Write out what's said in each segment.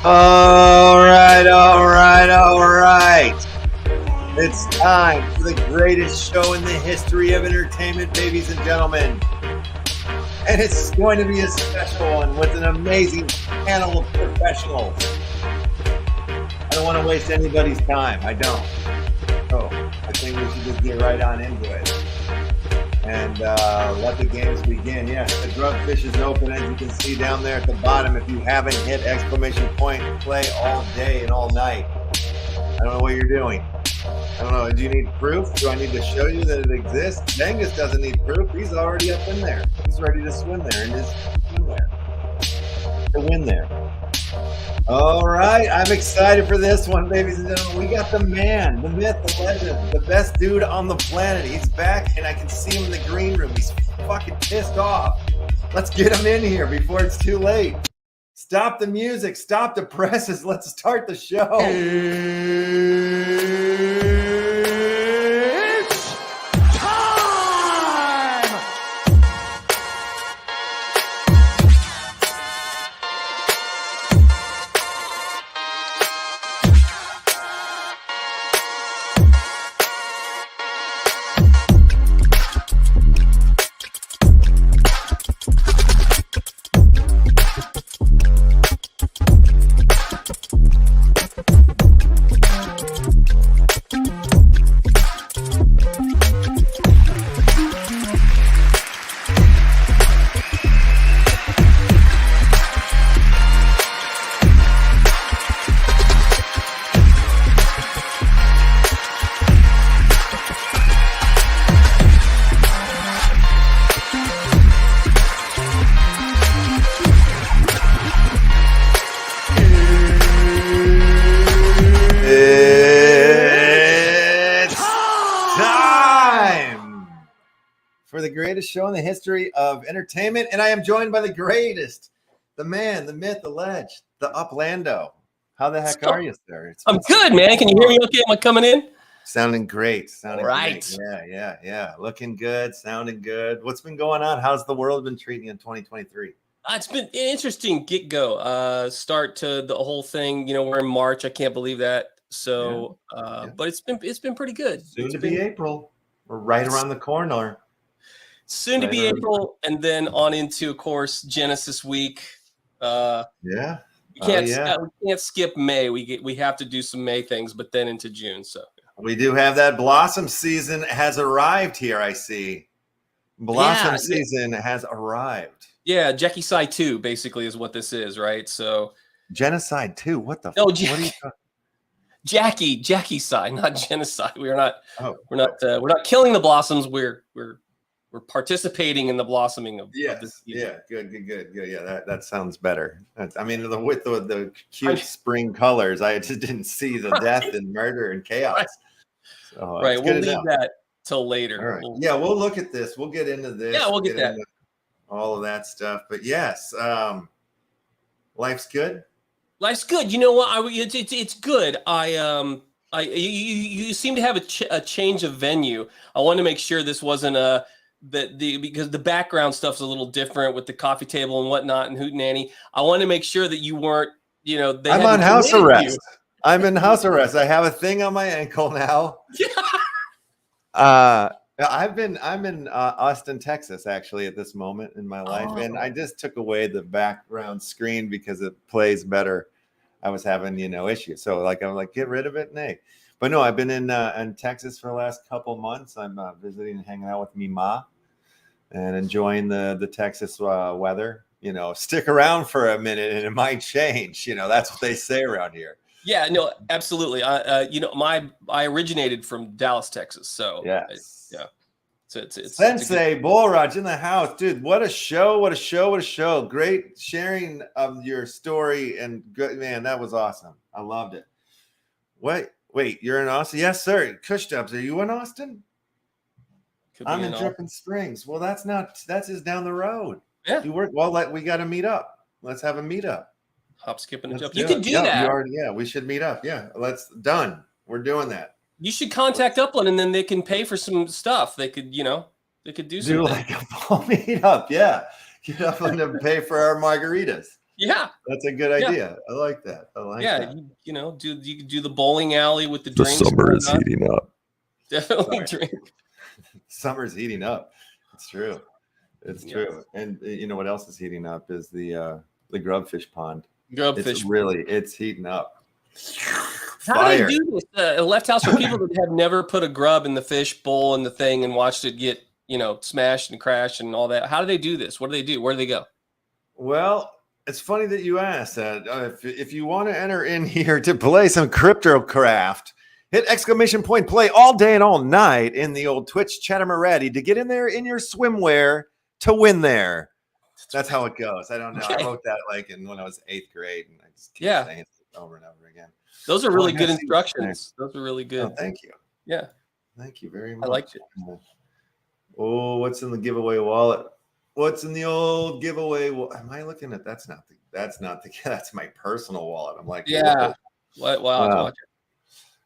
All right. It's time for the greatest show in the history of entertainment, ladies and gentlemen. And it's going to be a special one with an amazing panel of professionals. I don't want to waste anybody's time. I don't. So I think we should just get right on into it and let the games begin. Yes, the Grubfish is open, as you can see down there at the bottom. If you haven't hit exclamation point play all day and all night, I don't know what you're doing. I don't know. Do you need proof? Do I need to show you that it exists? Genghis doesn't need proof. He's already up in there. He's ready to swim there and just swim there. To win there. All right. I'm excited for this one, ladies and gentlemen. We got the man, the myth, the legend, the best dude on the planet. He's back, and I can see him in the green room. He's fucking pissed off. Let's get him in here before it's too late. Stop the music. Stop the presses. Let's start the show. Show in the history of entertainment, and I am joined by the greatest, the man, the myth, the legend, the Uplando. How the heck are you, sir? I'm good, man. Can you hear me okay? Am I coming in? Sounding great. Sounding right. Great. Yeah. Looking good, sounding good. What's been going on? How's the world been treating you in 2023? It's been an interesting get-go start to the whole thing. You know, we're in March. I can't believe that. So, but it's been pretty good. Soon to be April. We're right around the corner. Soon to be April, and then on into, of course, Genesis week. We can't skip May. We have to do some May things, but then into June. So we do have that blossom season has arrived here. I see. Blossom season has arrived. Yeah, Jackie Side 2 basically is what this is, right? So genocide 2. What the? No, what are you Jackie Side, not genocide. We're not killing the blossoms. We're participating in the blossoming of this. Yeah, good. Yeah, that sounds better. With the cute spring colors, I just didn't see the death and murder and chaos. Right. So, we'll leave that till later. All right. We'll look at this. We'll get into this. Yeah, we'll get that. All of that stuff. But yes, life's good. Life's good. You know what? It's good. You seem to have a change of venue. I wanted to make sure this wasn't because the background stuff's a little different with the coffee table and whatnot and hootenanny. I wanted to make sure that you weren't, I'm on house arrest. I'm in house arrest. I have a thing on my ankle now. I'm in Austin, Texas, actually, at this moment in my life. And I just took away the background screen because it plays better. I was having, issues. So I'm like, get rid of it. Nay. But no, I've been in Texas for the last couple months. I'm visiting and hanging out with me ma and enjoying the Texas weather. Stick around for a minute and it might change. That's what they say around here. Yeah, no, absolutely. I originated from Dallas, Texas. So yes. It's Sensei Bullraj in the house, dude. What a show! What a show! Great sharing of your story, and good man, that was awesome. I loved it. Wait, you're in Austin? Yes, sir. Kush Dubs, are you in Austin? I'm in Dripping Springs. Well, that's just down the road. Yeah. You work well. We got to meet up. Let's have a meetup. Hop, skip, and a jump. You can do that. We should meet up. Yeah, done. We're doing that. You should contact Upland, and then they can pay for some stuff. They could, they could do something. Do like a full meetup. Yeah, get Upland to pay for our margaritas. Yeah. That's a good idea. I like that. I like that. You know, you could do the bowling alley with the The drinks. summer is heating up. Definitely drink. Summer's heating up. It's true. It's true. And you know what else is heating up is the grubfish pond. It's heating up. How do they do this? Left House, for people that have never put a grub in the fish bowl and the thing and watched it get, you know, smashed and crashed and all that. How do they do this? What do they do? Where do they go? Well, it's funny that you asked that. If you want to enter in here to play some cryptocraft, hit ! Play all day and all night in the old Twitch Chattermarati to get in there in your swimwear to win there. That's how it goes. I don't know. I wrote that like when I was 8th grade, and I just keep saying it over and over again. Those are really good instructions. Those are really good. Oh, thank you. Yeah. Thank you very much. I liked it. Oh, what's in the giveaway wallet? What's in the old giveaway? Am I looking at? That's my personal wallet. I'm like, yeah. Wow.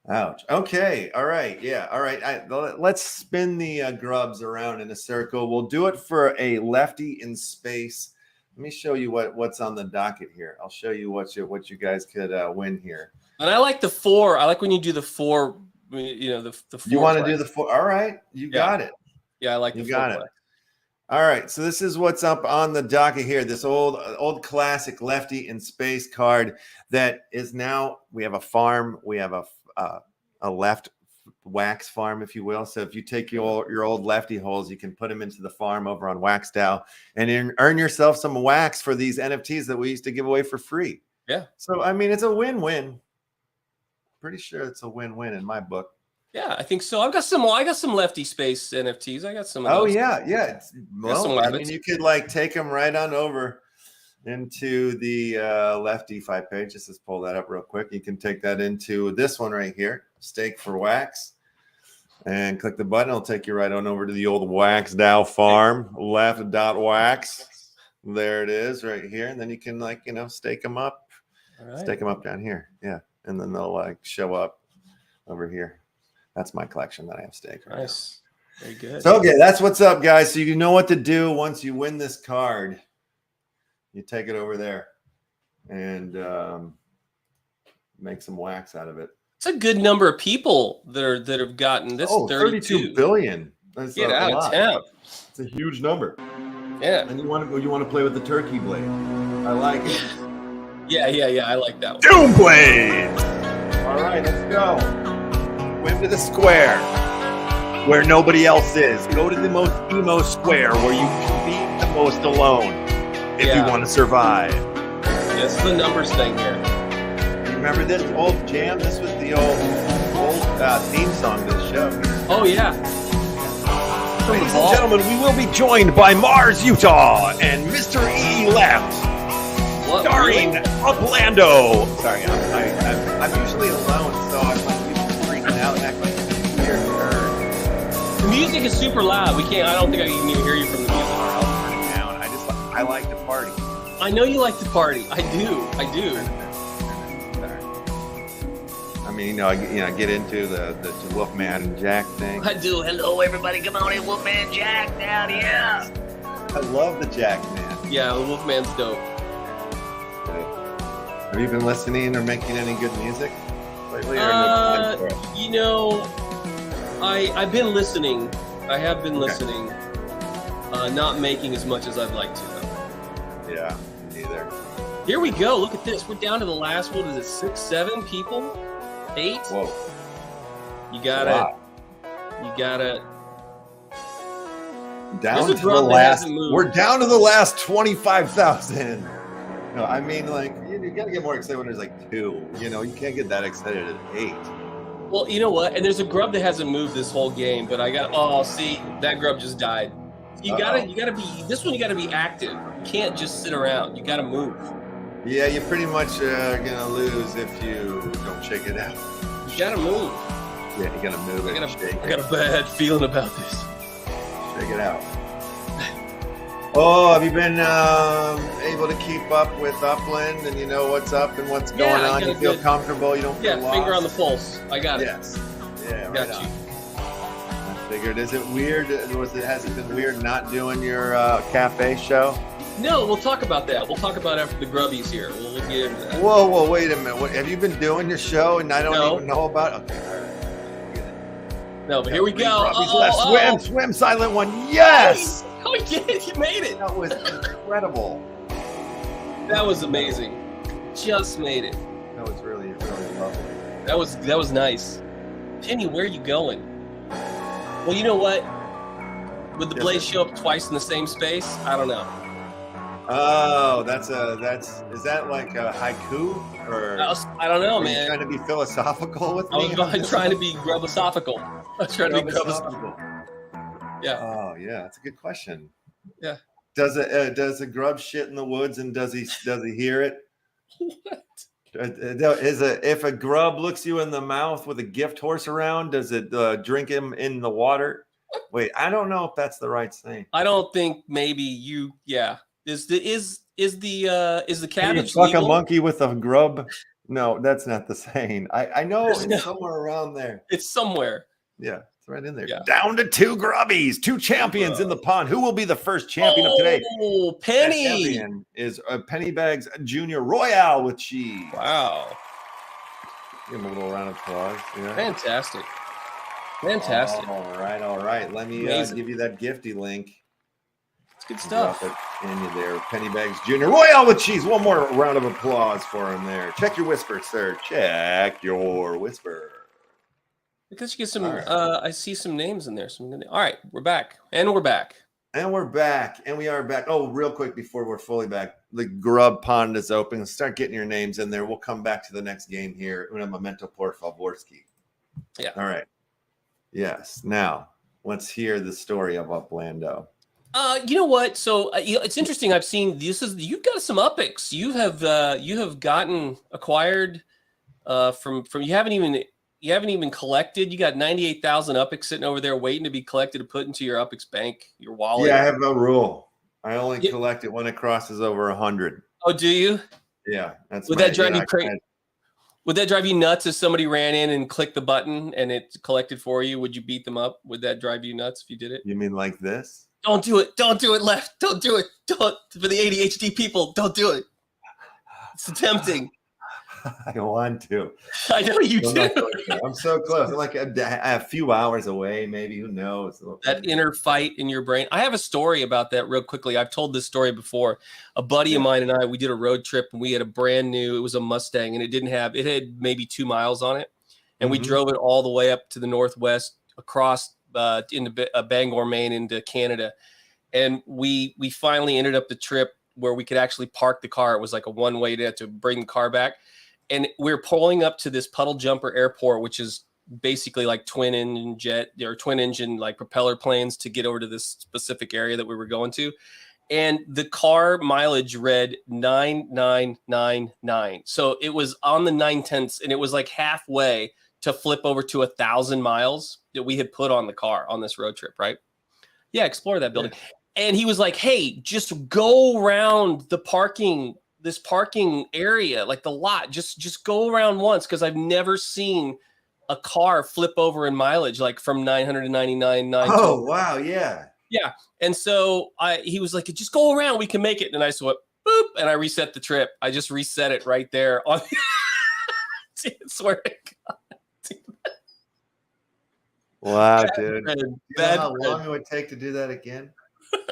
Ouch. Okay. All right. Yeah. All right. Let's spin the grubs around in a circle. We'll do it for a lefty in space. Let me show you what's on the docket here. I'll show you what you guys could win here. And I like the 4. I like when you do the 4. You know, the 4. You want to do the 4? All right. You got it. Yeah, I like the 4. Got it. All right. So this is what's up on the docket here. This old classic lefty in space card that is now. We have a farm. We have a left wax farm, if you will. So if you take your old lefty holes, you can put them into the farm over on WaxDAO and earn yourself some wax for these NFTs that we used to give away for free. Yeah. So, I mean, it's a win-win. Pretty sure it's a win-win in my book. Yeah, I think so. I got some lefty space NFTs. I got some of those. Oh, yeah. Yeah. Well, I mean, you could like take them right on over into the left DeFi page. Just pull that up real quick. You can take that into this one right here, Stake for Wax, and click the button. It'll take you right on over to the old WaxDAO farm, left.wax. There it is right here. And then you can stake them up. All right. Stake them up down here. Yeah. And then they'll like show up over here. That's my collection that I have staked right Nice. Now. Very good. So, okay, that's what's up, guys. So you know what to do once you win this card. You take it over there and make some wax out of it. It's a good number of people that have gotten this. 32 billion. That's Get out of town. It's a huge number. Yeah. And you want to play with the turkey blade. I like it. Yeah. I like that one. Doom Blade. All right, let's go. Swim to the square where nobody else is. Go to the most emo square where you can be the most alone. If you want to survive. This is the numbers thing here. Remember this old jam? This was the old theme song to the show. Oh, yeah. Ladies and gentlemen, we will be joined by Mars, Utah, and MR.EE.LEFT. Starring Uplando. Sorry, I'm usually alone, so I'm like freaking out and act like a weird nerd. The music is super loud. I don't think I can even hear you from the music. I like to party. I know you like to party. I do. I mean, I get into the Wolfman and Jack thing. I do. Hello, everybody. Come on in, Wolfman Jack down here. I love the Jack Man. Yeah, the Wolfman's dope. Have you been listening or making any good music lately? You know, I've been listening. I have been listening. Not making as much as I'd like to, though. Yeah, neither. Here we go. Look at this. We're down to the last, 6, 7 people? 8? Whoa. You gotta. Down to the last. We're down to the last 25,000. No, I mean, like, you gotta get more excited when there's like 2. You know, you can't get that excited at 8. Well, you know what? And there's a grub that hasn't moved this whole game, but see, that grub just died. You gotta be, this one you gotta be active. You can't just sit around. You gotta move. Yeah, you're pretty much gonna lose if you don't shake it out. You gotta move. Yeah, you gotta move it. I got a bad feeling about this. Shake it out. Oh, have you been able to keep up with Upland and you know what's up and what's going on? You feel comfortable? You don't feel lost? Finger on the pulse. I got it. Yes. Yeah, got you. I figured. Is it weird? Has it been weird not doing your cafe show? No, we'll talk about that. We'll talk about after the grubbies here. We'll get into that. Whoa, wait a minute. What, have you been doing your show and I don't No. even know about it? Okay. No, but here we go. Swim, silent one. Yes! Oh, he did. He made it. That was incredible. That was amazing. Just made it. That was really, really lovely. That was nice. Penny, where are you going? Well, you know what? Would the blaze show up twice in the same space? I don't know. Oh, is that like a haiku or? I don't know, man. Trying to be philosophical with me? I was trying to be grubosophical. I was trying to be grubosophical. Yeah. Oh, yeah. That's a good question. Yeah. Does a grub shit in the woods and does he hear it? What? If a grub looks you in the mouth with a gift horse around, does it drink him in the water? Wait, I don't know if that's the right thing. I don't think maybe you. Yeah. Is the cabbage fuck legal? a monkey with a grub? No, that's not the saying. I know it's somewhere around there. It's somewhere. Yeah, it's right in there. Yeah. Down to 2 grubbies, 2 champions in the pond. Who will be the first champion of today? Oh, Penny! That champion is Pennybags Junior Royale with cheese. Wow! Give him a little round of applause. Yeah. Fantastic. All right. Let me give you that gifty link. It's good stuff. Drop it in you there. Pennybags Junior Royale with cheese. One more round of applause for him there. Check your whisper, sir. Check your whisper. Because you get some, I see some names in there. All right, we're back. And we're back. And we are back. Oh, real quick before we're fully back, the grub pond is open. Start getting your names in there. We'll come back to the next game here. Una momento por favorski. Yeah. All right. Yes. Now, let's hear the story of Uplando. You know what? So it's interesting. I've seen you've got some upics. You have gotten acquired from you haven't even collected. You got 98,000 upics sitting over there waiting to be collected to put into your upics bank, your wallet. Yeah, I have no rule. I only collect it when it crosses over 100. Oh, do you? Yeah, that's. Would that drive you crazy? Would that drive you nuts if somebody ran in and clicked the button and it collected for you? Would you beat them up? Would that drive you nuts if you did it? You mean like this? Don't do it. Don't do it, Left. Don't do it. Don't. For the ADHD people, don't do it. It's tempting. I want to. I know you do. I'm so close. I'm like a few hours away, maybe. Who knows? That inner fight in your brain. I have a story about that real quickly. I've told this story before. A buddy of mine and I, we did a road trip and we had a brand new, it was a Mustang and it had maybe 2 miles on it. And we drove it all the way up to the northwest across into Bangor, Maine, into Canada. And we finally ended up the trip where we could actually park the car. It was like a one-way to bring the car back. And we're pulling up to this Puddle Jumper Airport, which is basically like twin engine like propeller planes to get over to this specific area that we were going to. And the car mileage read 9999. So it was on the 9/10, and it was like halfway to flip over to 1,000 miles that we had put on the car on this road trip, right? Yeah, explore that building. Yeah. And he was like, hey, just go around this parking area, like the lot, just go around once, because I've never seen a car flip over in mileage like from 999. Oh, wow, yeah. Yeah. And so he was like, just go around, we can make it. And I said, boop, and I reset the trip. I just reset it right there on I swear to God. Wow, dude. Do you know how Bad long it would take to do that again?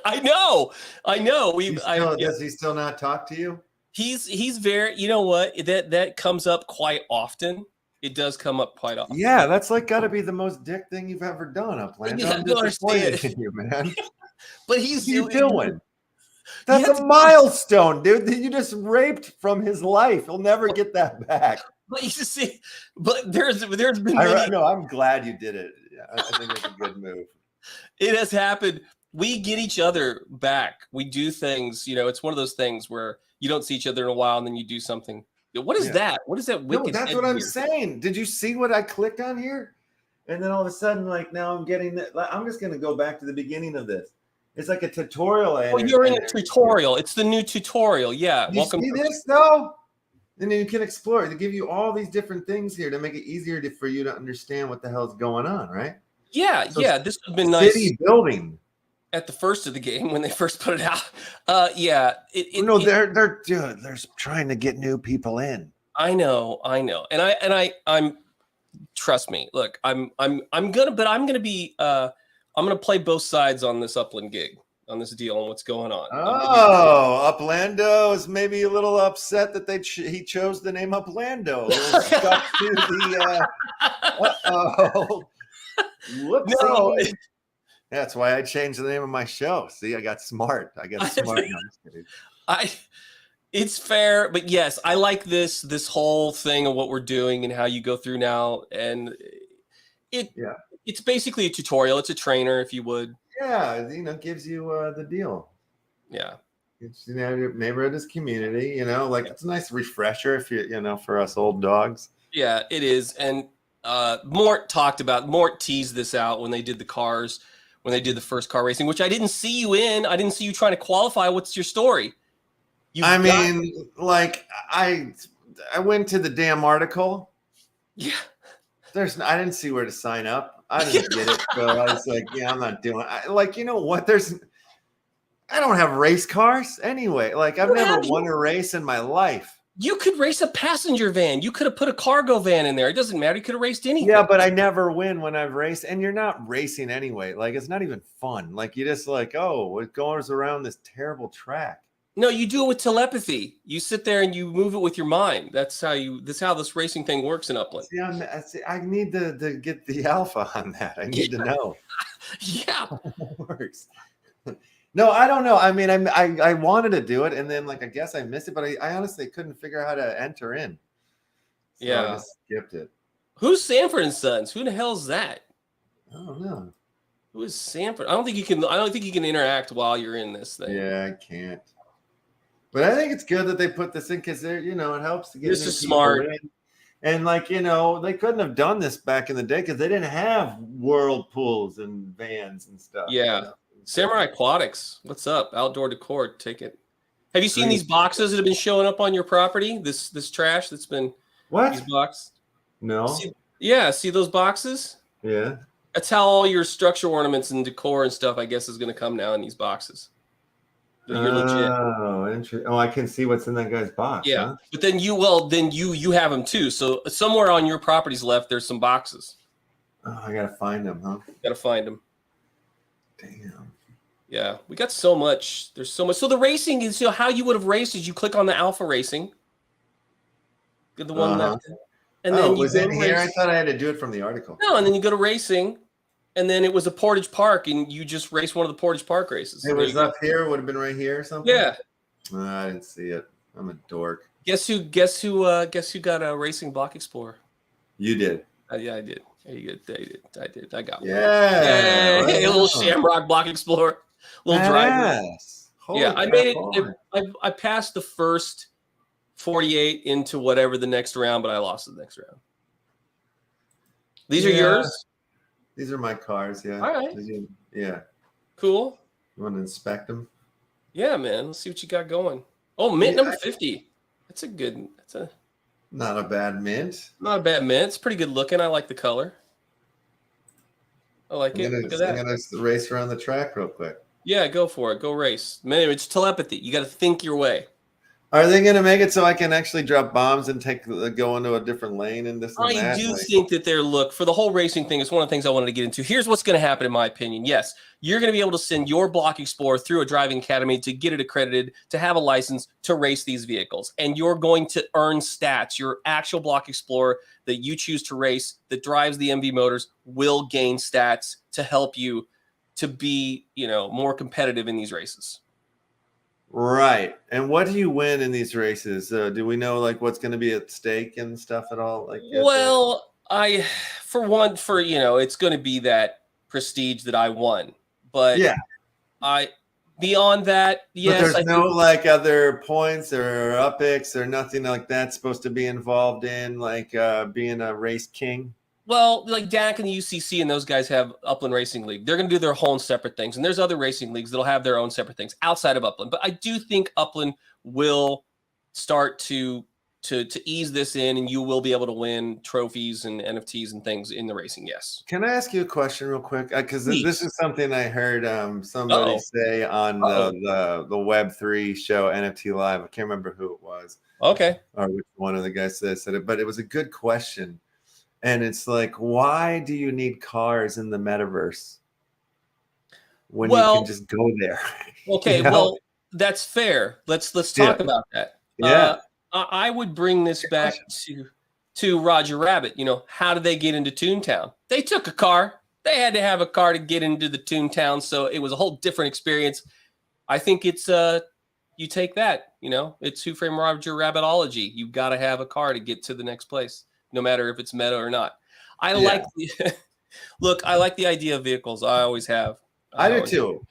I know. Does he still not talk to you? He's very, you know what? That comes up quite often. It does come up quite often. Yeah, that's like got to be the most dick thing you've ever done, Upland. Yeah, I'm disappointed in you, man. But what are you doing? That's a milestone, dude. That you just raped from his life. He'll never get that back. But you see, there's been no, I'm glad you did it. Yeah, I think it's a good move. It has happened. We get each other back. We do things, it's one of those things where you don't see each other in a while and then you do something. What is that? What is that wicked? No, that's what I'm saying. Did you see what I clicked on here? And then all of a sudden, like now I'm getting that. I'm just going to go back to the beginning of this. It's like a tutorial. Oh, you're in a tutorial. It's the new tutorial. Yeah. Welcome. You see this though? And then you can explore. They give you all these different things here to make it easier for you to understand what the hell's going on, right? Yeah, yeah. This has been nice. City building. at the first of the game when they first put it out. Yeah, they're trying to get new people in. I know, I'm trust me. Look, I'm gonna play both sides on this Upland gig, on this deal, and what's going on. Oh, Uplando is maybe a little upset that he chose the name Uplando. A little stuck to the. Whoopsie. No. That's why I changed the name of my show. See, I got smart. No, I'm just kidding. It's fair, but yes, I like this whole thing of what we're doing and how you go through now, and it's basically a tutorial. It's a trainer, if you would. Yeah, gives you the deal. Yeah, it's your neighborhood is community. It's a nice refresher if for us old dogs. Yeah, it is. And Mort teased this out when they did the cars, when they did the first car racing, which I didn't see you in. I didn't see you trying to qualify. What's your story? I went to the damn article. Yeah. I didn't see where to sign up. I didn't get it. So I was like, yeah, I'm not doing it. You know what? I don't have race cars anyway. I've never won a race in my life. You could race a passenger van. You could have put a cargo van in there. It doesn't matter. You could have raced anything. Yeah, but I never win when I've raced. And you're not racing anyway. It's not even fun. You just it goes around this terrible track. No, you do it with telepathy. You sit there and you move it with your mind. That's how this racing thing works in Upland. See, I need to get the alpha on that. I need to know. Yeah. How it works. No, I don't know. I mean, I wanted to do it, and then I guess I missed it, but I honestly couldn't figure out how to enter in. So I just skipped it. Who's Sanford and Sons? Who the hell's that? I don't know. Who is Sanford? I don't think you can interact while you're in this thing. Yeah, I can't. But I think it's good that they put this in because it helps to get this is smart. In. And they couldn't have done this back in the day because they didn't have whirlpools and vans and stuff. Yeah. Samurai Aquatics. What's up? Outdoor decor ticket. Have you seen these boxes that have been showing up on your property? This trash that's been these boxes? No. See those boxes? Yeah. That's how all your structure ornaments and decor and stuff, I guess, is going to come now in these boxes. You're legit. Oh, interesting. Oh, I can see what's in that guy's box. Yeah, huh? But then you have them too. So somewhere on your properties left, there's some boxes. Oh, I gotta find them, huh? Gotta find them. Damn. Yeah, we got so much. There's so much. So the racing is how you would have raced is you click on the Alpha Racing. Get the one left. And then was it here? I thought I had to do it from the article. No, and then you go to racing. And then it was a Portage Park, and you just raced one of the Portage Park races. It was up here. Would have been right here or something. Yeah. I didn't see it. I'm a dork. Guess who got a racing Block Explorer? You did. Yeah, I did. Yeah, you did. I did. I got one. Yeah. Hey, a little Shamrock Block Explorer, little driver. Yeah, I made it. I passed the first 48 into whatever the next round, but I lost the next round. These are yours. These are my cars, yeah. All right. Yeah. Cool. You want to inspect them? Yeah, man. Let's see what you got going. Oh, mint number 50. That's not a bad mint. Not a bad mint. It's pretty good looking. I like the color. I like it. Look at that. I'm going to race around the track real quick. Yeah, go for it. Go race. Man, it's telepathy. You got to think your way. Are they going to make it so I can actually drop bombs and go into a different lane and this and that? I do think that for the whole racing thing, it's one of the things I wanted to get into. Here's what's going to happen, in my opinion. Yes, you're going to be able to send your Block Explorer through a driving academy to get it accredited, to have a license to race these vehicles. And you're going to earn stats. Your actual Block Explorer that you choose to race that drives the MV motors will gain stats to help you to be, more competitive in these races. Right. And what do you win in these races? Do we know what's going to be at stake and stuff at all? Well, it's going to be that prestige that I won. But beyond that, yes. But there's no other points or upics or nothing like that supposed to be involved in being a race king. Well, DAC and the UCC and those guys have Upland Racing League. They're going to do their whole separate things. And there's other racing leagues that'll have their own separate things outside of Upland. But I do think Upland will start to to ease this in, and you will be able to win trophies and NFTs and things in the racing. Yes. Can I ask you a question real quick? Because this Please. is something I heard somebody say on the Web3 show, NFT Live. I can't remember who it was. Okay. Or which one of the guys that said it, but it was a good question. And it's like, why do you need cars in the metaverse when you can just go there? Okay, You know? well, that's fair. Let's talk about that. Yeah. I would bring this back to Roger Rabbit. You know, how did they get into Toontown? They took a car. They had to have a car to get into the Toontown, so it was a whole different experience. I think it's you take that, you know, it's Who Framed Roger Rabbitology. You've got to have a car to get to the next place, no matter if it's meta or not. I like the idea of vehicles. I always have. I do too.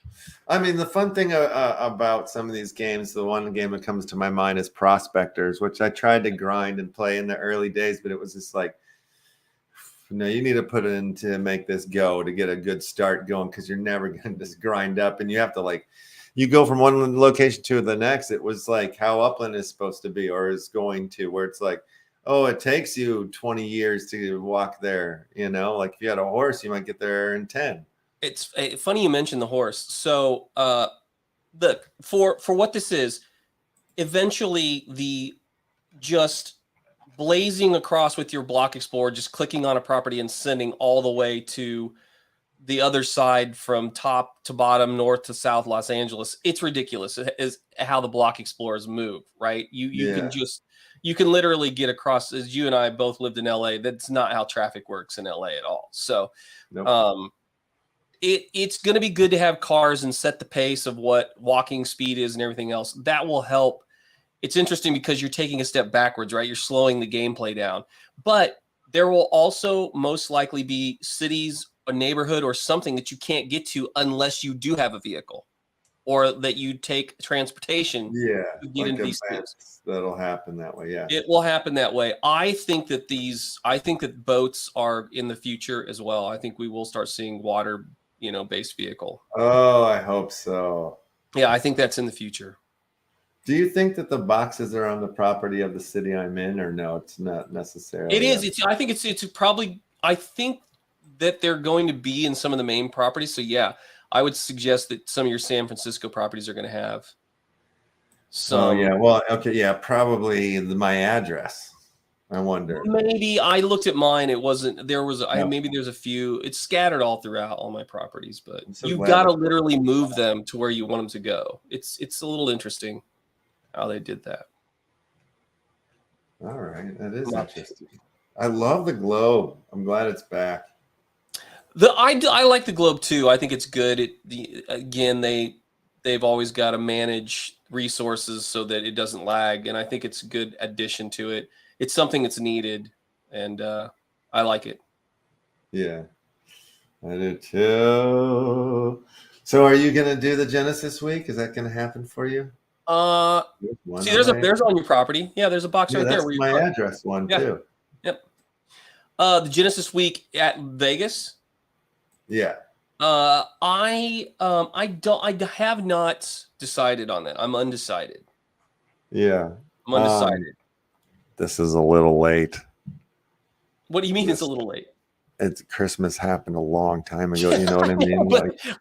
I mean, the fun thing about some of these games, the one game that comes to my mind is Prospectors, which I tried to grind and play in the early days, but it was just like, no, you need to put it in to make this go to get a good start going, because you're never going to just grind up, and you have to like, you go from one location to the next. It was like how Upland is supposed to be, or is going to, where it's like, oh, it takes you 20 years to walk there. You know, like if you had a horse, you might get there in 10. It's funny you mentioned the horse. So look, for what this is, eventually the just blazing across with your block explorer, just clicking on a property and sending all the way to the other side from top to bottom, north to south, Los Angeles. It's ridiculous. It is how the block explorers move, right? You can literally get across, as you and I both lived in LA. That's not how traffic works in LA at all. So nope. It's going to be good to have cars and set the pace of what walking speed is and everything else. That will help. It's interesting because you're taking a step backwards, right? You're slowing the gameplay down. But there will also most likely be cities, a neighborhood, or something that you can't get to unless you do have a vehicle, or that you take transportation. Yeah, to get into these things. That'll happen that way. Yeah, it will happen that way. I think that boats are in the future as well. I think we will start seeing water, based vehicle. Oh, I hope so. Yeah, I think that's in the future. Do you think that the boxes are on the property of the city I'm in, or no? It's not necessarily. It is. I think it's probably. I think that they're going to be in some of the main properties. So yeah, I would suggest that some of your San Francisco properties are going to have. Oh yeah. Well, okay. Yeah, probably my address. I wonder. Maybe I looked at mine. It wasn't. There was. Maybe there's a few. It's scattered all throughout all my properties, but you've got to literally move them to where you want them to go. It's a little interesting how they did that. All right, that is interesting. I love the globe. I'm glad it's back. I like the globe too. I think it's good. They've always got to manage resources so that it doesn't lag, and I think it's a good addition to it. It's something that's needed, and I like it. Yeah, I do too. So, are you gonna do the Genesis week? Is that gonna happen for you? See, there's on your property. Yeah, there's a box right there. That's my address one too. Yep. The Genesis week at Vegas. Yeah. I have not decided on that. I'm undecided. Yeah. I'm undecided. This is a little late. What do you mean it's a little late? It's Christmas happened a long time ago. You know what I mean?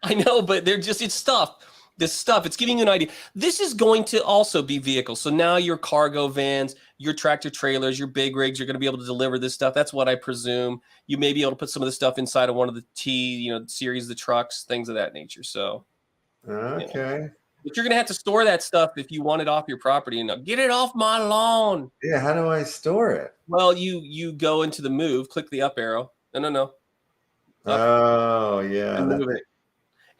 I know, but it's stuff. This stuff, it's giving you an idea. This is going to also be vehicles. So now your cargo vans, your tractor trailers, your big rigs, you're going to be able to deliver this stuff. That's what I presume. You may be able to put some of the stuff inside of one of the series of the trucks, things of that nature. So, okay. But you're going to have to store that stuff if you want it off your property. And get it off my lawn. Yeah, how do I store it? Well, you go into the move, click the up arrow. No. Up. Oh, yeah. And move it.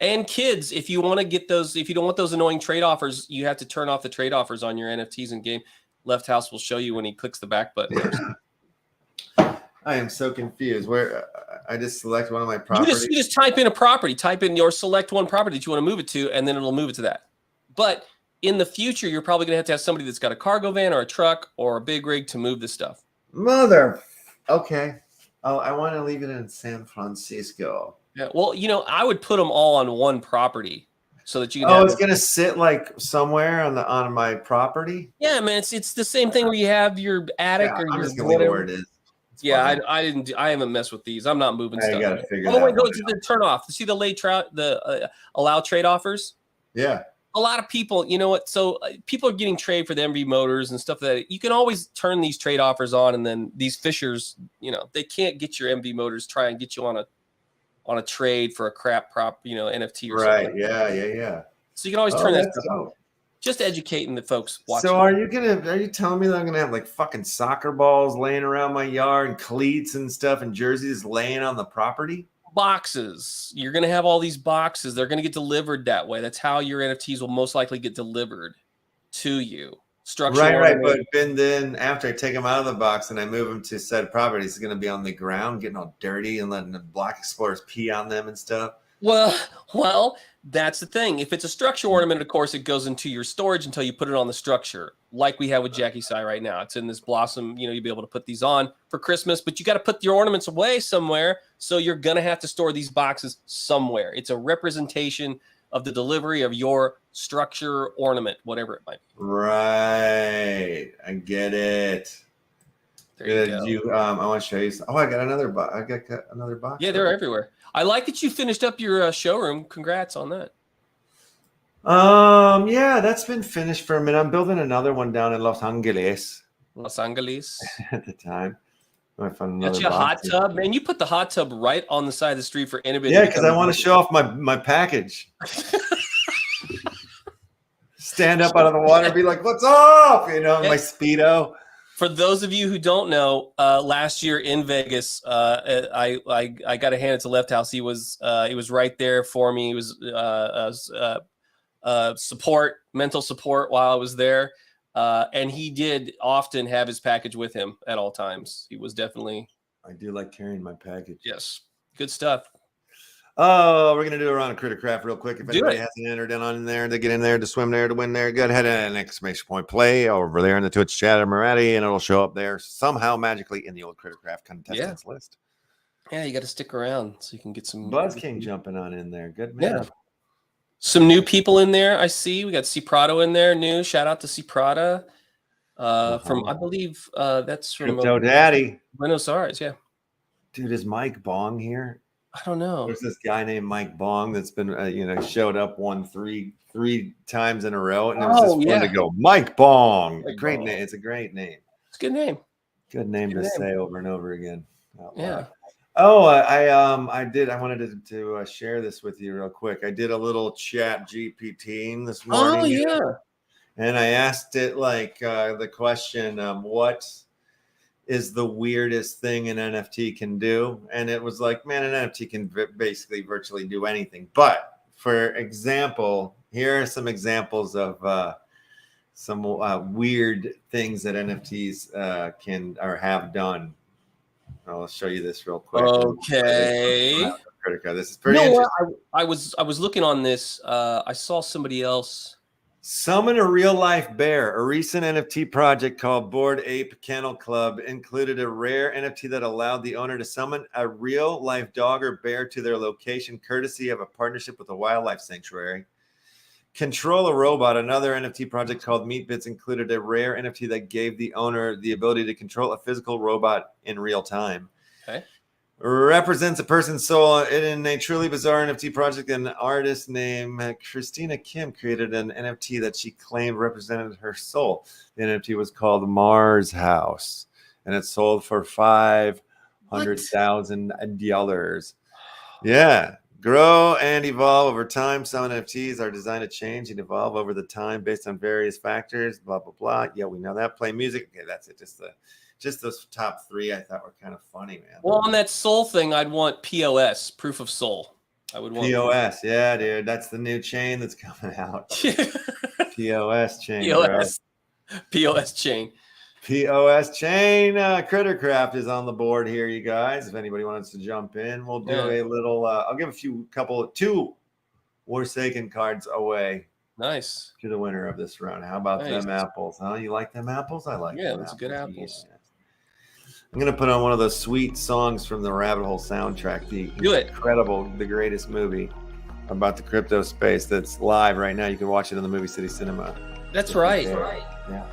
And kids, if you want to get those, if you don't want those annoying trade offers, you have to turn off the trade offers on your NFTs in game. Left House will show you when he clicks the back button. I am so confused. Where I just select one of my properties. You just type in a property, type in your select one property that you want to move it to, and then it'll move it to that. But in the future, you're probably going to have somebody that's got a cargo van or a truck or a big rig to move this stuff. Okay. Oh, I want to leave it in San Francisco. Yeah, well, I would put them all on one property. so that you can Oh, have it's gonna sit like somewhere on my property. Yeah, man, it's the same thing where you have your attic Yeah, or I'm your just gonna leave it where whatever. it is. It's Yeah, fine. I haven't messed with these. I'm not moving I stuff. gotta figure Oh that wait, no, one it's out. the turn off. See the allow trade offers. Yeah. A lot of people, you know what? So people are getting trade for the MV motors and stuff that you can always turn these trade offers on, and then these fishers, you know, they can't get your MV motors. Try and get you on a trade for a crap prop, you know, NFT or Right. something. Yeah. So you can always Oh, turn that that's stuff on. dope. Just educating the folks watching. So are you telling me that I'm gonna have like fucking soccer balls laying around my yard and cleats and stuff and jerseys laying on the property? Boxes. You're going to have all these boxes. They're going to get delivered that way. That's how your NFTs will most likely get delivered to you. Structure Right. ornament. But then after I take them out of the box and I move them to said property, it's going to be on the ground, getting all dirty and letting the block explorers pee on them and stuff. Well, that's the thing. If it's a structure ornament, of course, it goes into your storage until you put it on the structure, like we have with Jackie Sai right now. It's in this blossom. You know, you'll be able to put these on for Christmas, but you got to put your ornaments away somewhere. So you're going to have to store these boxes somewhere. It's a representation of the delivery of your structure ornament, whatever it might be. Right. I get it. There you go. I want to show you. Oh, I got another box. I got another box. Yeah, they're everywhere. I like that you finished up your showroom. Congrats on that. Yeah, that's been finished for a minute. I'm building another one down in Los Angeles at the time. I find Got another you a hot box. tub, man. You put the hot tub right on the side of the street for anybody. Yeah, because I want to show off my package. Stand up out of the water and be like, "What's up?" You know, my Speedo. For those of you who don't know, last year in Vegas, I got to hand it to Left House. He was right there for me. He was mental support while I was there, and he did often have his package with him at all times. He was definitely. I do like carrying my package. Yes, good stuff. Oh, we're gonna do a round of Crittercraft real quick. If anybody hasn't entered in on there, they get in there to swim there to win there. Go ahead and exclamation point play over there in the Twitch chat, Moretti, and it'll show up there somehow magically in the old Crittercraft contestants list. Yeah, you got to stick around so you can get some Buzz King jumping on in there. Good man. Yeah. Some new people in there. I see we got C Prado in there. New shout out to C Prada from I believe that's from Crypto Daddy. Buenos Aires. Yeah. Dude, is Mike Bong here? I don't know. There's this guy named Mike Bong that's been, showed up three times in a row, and it was just fun to go. Mike Bong, great name. It's a great name. It's a good name. Good name to say over and over again. Yeah. Oh, I did. I wanted to share this with you real quick. I did a little chat GPT this morning. Oh yeah. And I asked it the question, what is the weirdest thing an NFT can do? And it was like, man, an NFT can basically virtually do anything. But for example, here are some examples of some weird things that NFTs can or have done. I'll show you this real quick. Okay. This is pretty interesting. I was looking on this. I saw somebody else. Summon a real-life bear. A recent NFT project called Bored Ape Kennel Club included a rare NFT that allowed the owner to summon a real-life dog or bear to their location, courtesy of a partnership with a wildlife sanctuary. Control a Robot, another NFT project called Meatbits, included a rare NFT that gave the owner the ability to control a physical robot in real time. Okay. Represents a person's soul in a truly bizarre NFT project. An artist named Christina Kim created an NFT that she claimed represented her soul. The NFT was called Mars House, and it sold for $500,000. Yeah. Grow and evolve over time. Some NFTs are designed to change and evolve over the time based on various factors. Blah, blah, blah. Yeah, we know that. Play music. Okay, that's it. Just those top three I thought were kind of funny, man. Well, on that soul thing, I'd want POS, proof of soul. I would want POS. Yeah, dude. That's the new chain that's coming out. POS chain. POS. POS chain. POS chain. Crittercraft is on the board here, you guys. If anybody wants to jump in, we'll do a little. I'll give two Forsaken cards away. Nice. To the winner of this round. How about them apples? Huh? You like them apples? I like them. Yeah, that's good apples. Yeah. I'm gonna put on one of those sweet songs from the Rabbit Hole soundtrack. The greatest movie. about the crypto space that's live right now. You can watch it on the Movie City Cinema. That's right. Yeah.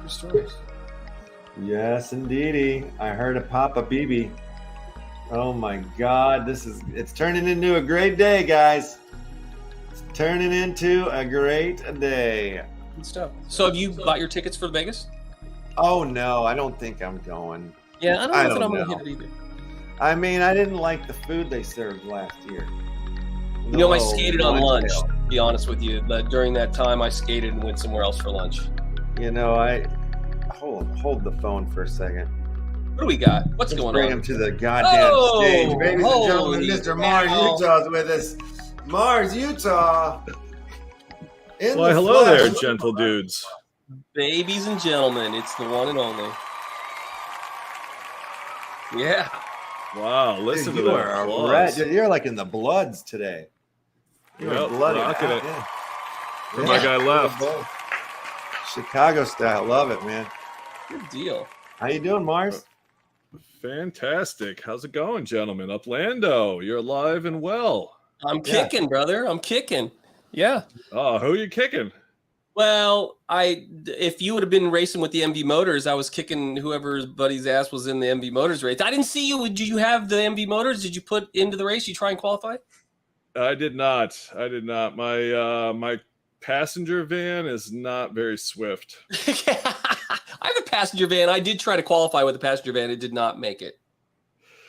Stories. Yes, indeedy. I heard a Papa BB. Oh my God, it's turning into a great day, guys. It's turning into a great day. Good stuff. So have you bought your tickets for Vegas? Oh no, I don't think I'm going. Yeah, I don't know if I'm gonna hit it either. I mean, I didn't like the food they served last year. You know, I skated on lunch, to be honest with you. But during that time, I skated and went somewhere else for lunch. You know, I hold the phone for a second. What do we got? What's going on? Bring him to the goddamn stage. Ladies and gentlemen, Mr. Mars Utah is with us. Mars Utah. Why, hello there, gentle dudes. Babies and gentlemen, it's the one and only. Yeah. Wow, listen to that. Red. You're like in the Bloods today. You're rocking it. Yeah. Where my guy left. Chicago style. Love it, man. Good deal. How you doing, Mars? Fantastic. How's it going, gentlemen? Uplando, you're alive and well. I'm kicking, brother. I'm kicking. Yeah. Oh, who are you kicking? Well, if you would have been racing with the MV Motors, I was kicking whoever's buddy's ass was in the MV Motors race. I didn't see you. Did you have the MV Motors? Did you put into the race? You try and qualify? I did not. My passenger van is not very swift. I have a passenger van. I did try to qualify with a passenger van. It did not make it.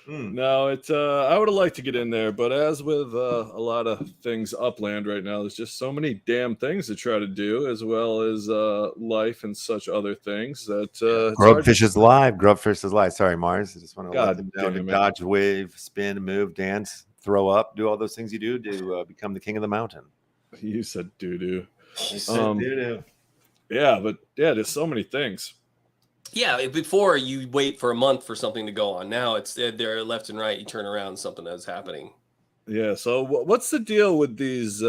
No, I would have liked to get in there, but as with a lot of things upland right now, there's just so many damn things to try to do, as well as life and such other things that Grubfish is live. Grubfish is live. Sorry, Mars. I just want to let them know to it, dodge, wave, spin, move, dance, throw up, do all those things you do to become the king of the mountain. You said doo-doo. Doo-doo. Yeah, but yeah, there's so many things. Yeah, before you wait for a month for something to go on. Now it's there left and right. You turn around, something that's happening. Yeah. So what's the deal with these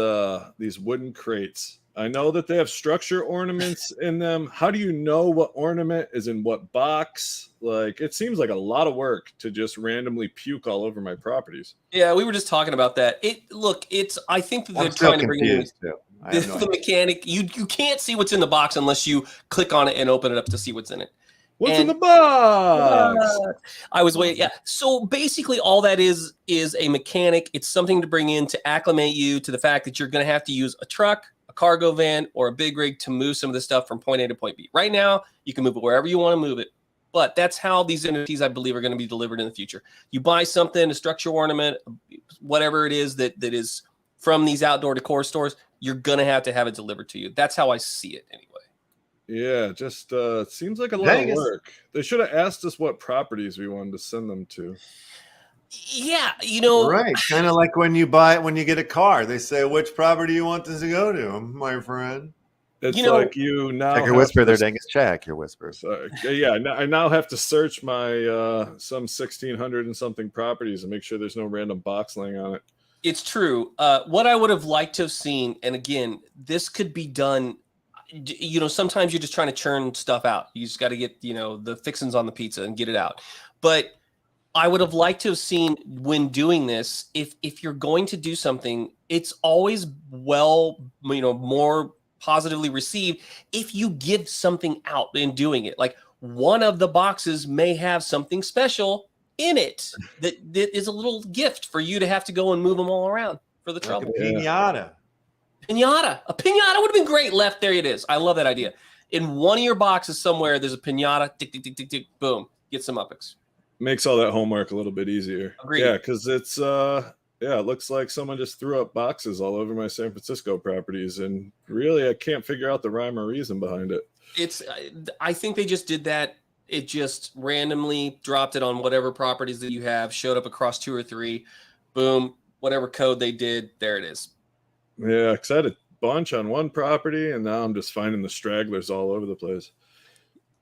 wooden crates? I know that they have structure ornaments in them. How do you know what ornament is in what box? Like, it seems like a lot of work to just randomly puke all over my properties. Yeah, we were just talking about that. I think that they're trying to bring in the mechanic. You can't see what's in the box unless you click on it and open it up to see what's in it. What's in the box? I was waiting. Yeah. So basically all that is a mechanic. It's something to bring in to acclimate you to the fact that you're going to have to use a truck, a cargo van, or a big rig to move some of this stuff from point A to point B. Right now, you can move it wherever you want to move it. But that's how these NFTs, I believe, are going to be delivered in the future. You buy something, a structure ornament, whatever it is that is from these outdoor decor stores, you're going to have it delivered to you. That's how I see it anyway. Yeah, just it seems like a lot of work. They should have asked us what properties we wanted to send them to. Yeah, right. Kind of like when you get a car, they say, which property you want this to go to, my friend. It's like you now check your whisper there, Dingus. Check your whisper. Yeah, I now have to search my some 1,600 and something properties and make sure there's no random box laying on it. It's true. What I would have liked to have seen, and again, this could be done. Sometimes you're just trying to churn stuff out. You just got to get, the fixins on the pizza and get it out. But I would have liked to have seen when doing this, if you're going to do something, it's always more positively received if you give something out in doing it. Like one of the boxes may have something special in it that is a little gift for you to have to go and move them all around for the trouble. Like a pinata. A pinata would have been great. Left there it is. I love that idea. In one of your boxes somewhere, there's a pinata. Tick, tick, tick, tick, tick. Boom. Get some Upix. Makes all that homework a little bit easier. Agreed. Yeah, because it's it looks like someone just threw up boxes all over my San Francisco properties, and really I can't figure out the rhyme or reason behind it. I think they just did that. It just randomly dropped it on whatever properties that you have, showed up across 2 or 3. Boom. Whatever code they did, there it is. Yeah, because I had a bunch on one property, and now I'm just finding the stragglers all over the place.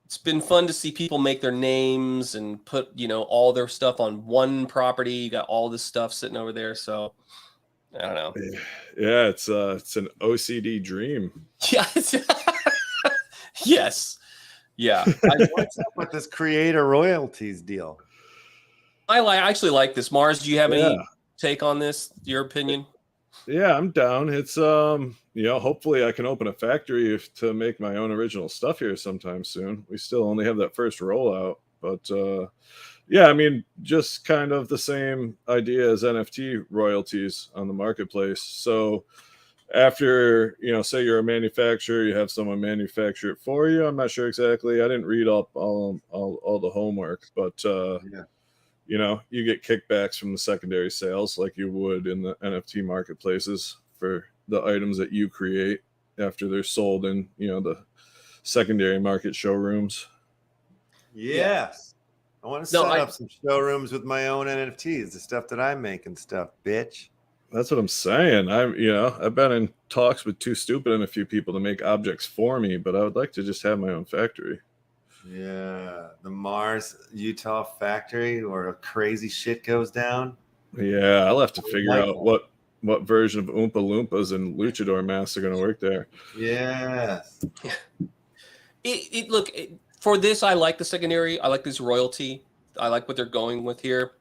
It's been fun to see people make their names and put, all their stuff on one property. You got all this stuff sitting over there. So I don't know. Yeah, it's an OCD dream. Yeah. Yes. Yeah. What's up with this creator royalties deal? I actually like this. Mars, do you have any take on this? Your opinion? Yeah, I'm down. It's hopefully I can open a factory to make my own original stuff here sometime soon. We still only have that first rollout, but yeah, I mean, just kind of the same idea as NFT royalties on the marketplace. So after, say you're a manufacturer, you have someone manufacture it for you. I'm not sure exactly. I didn't read all the homework, but Yeah. You get kickbacks from the secondary sales like you would in the NFT marketplaces for the items that you create after they're sold in, the secondary market showrooms. Yes. I want to No, set up some showrooms with my own NFTs, the stuff that I make and stuff, bitch. That's what I'm saying. I've been in talks with Too Stupid and a few people to make objects for me, but I would like to just have my own factory. Yeah, the Mars, Utah factory where crazy shit goes down. Yeah, I'll have to figure out what version of Oompa Loompas and luchador masks are going to work there. Yes. For this, I like the secondary. I like this royalty. I like what they're going with here.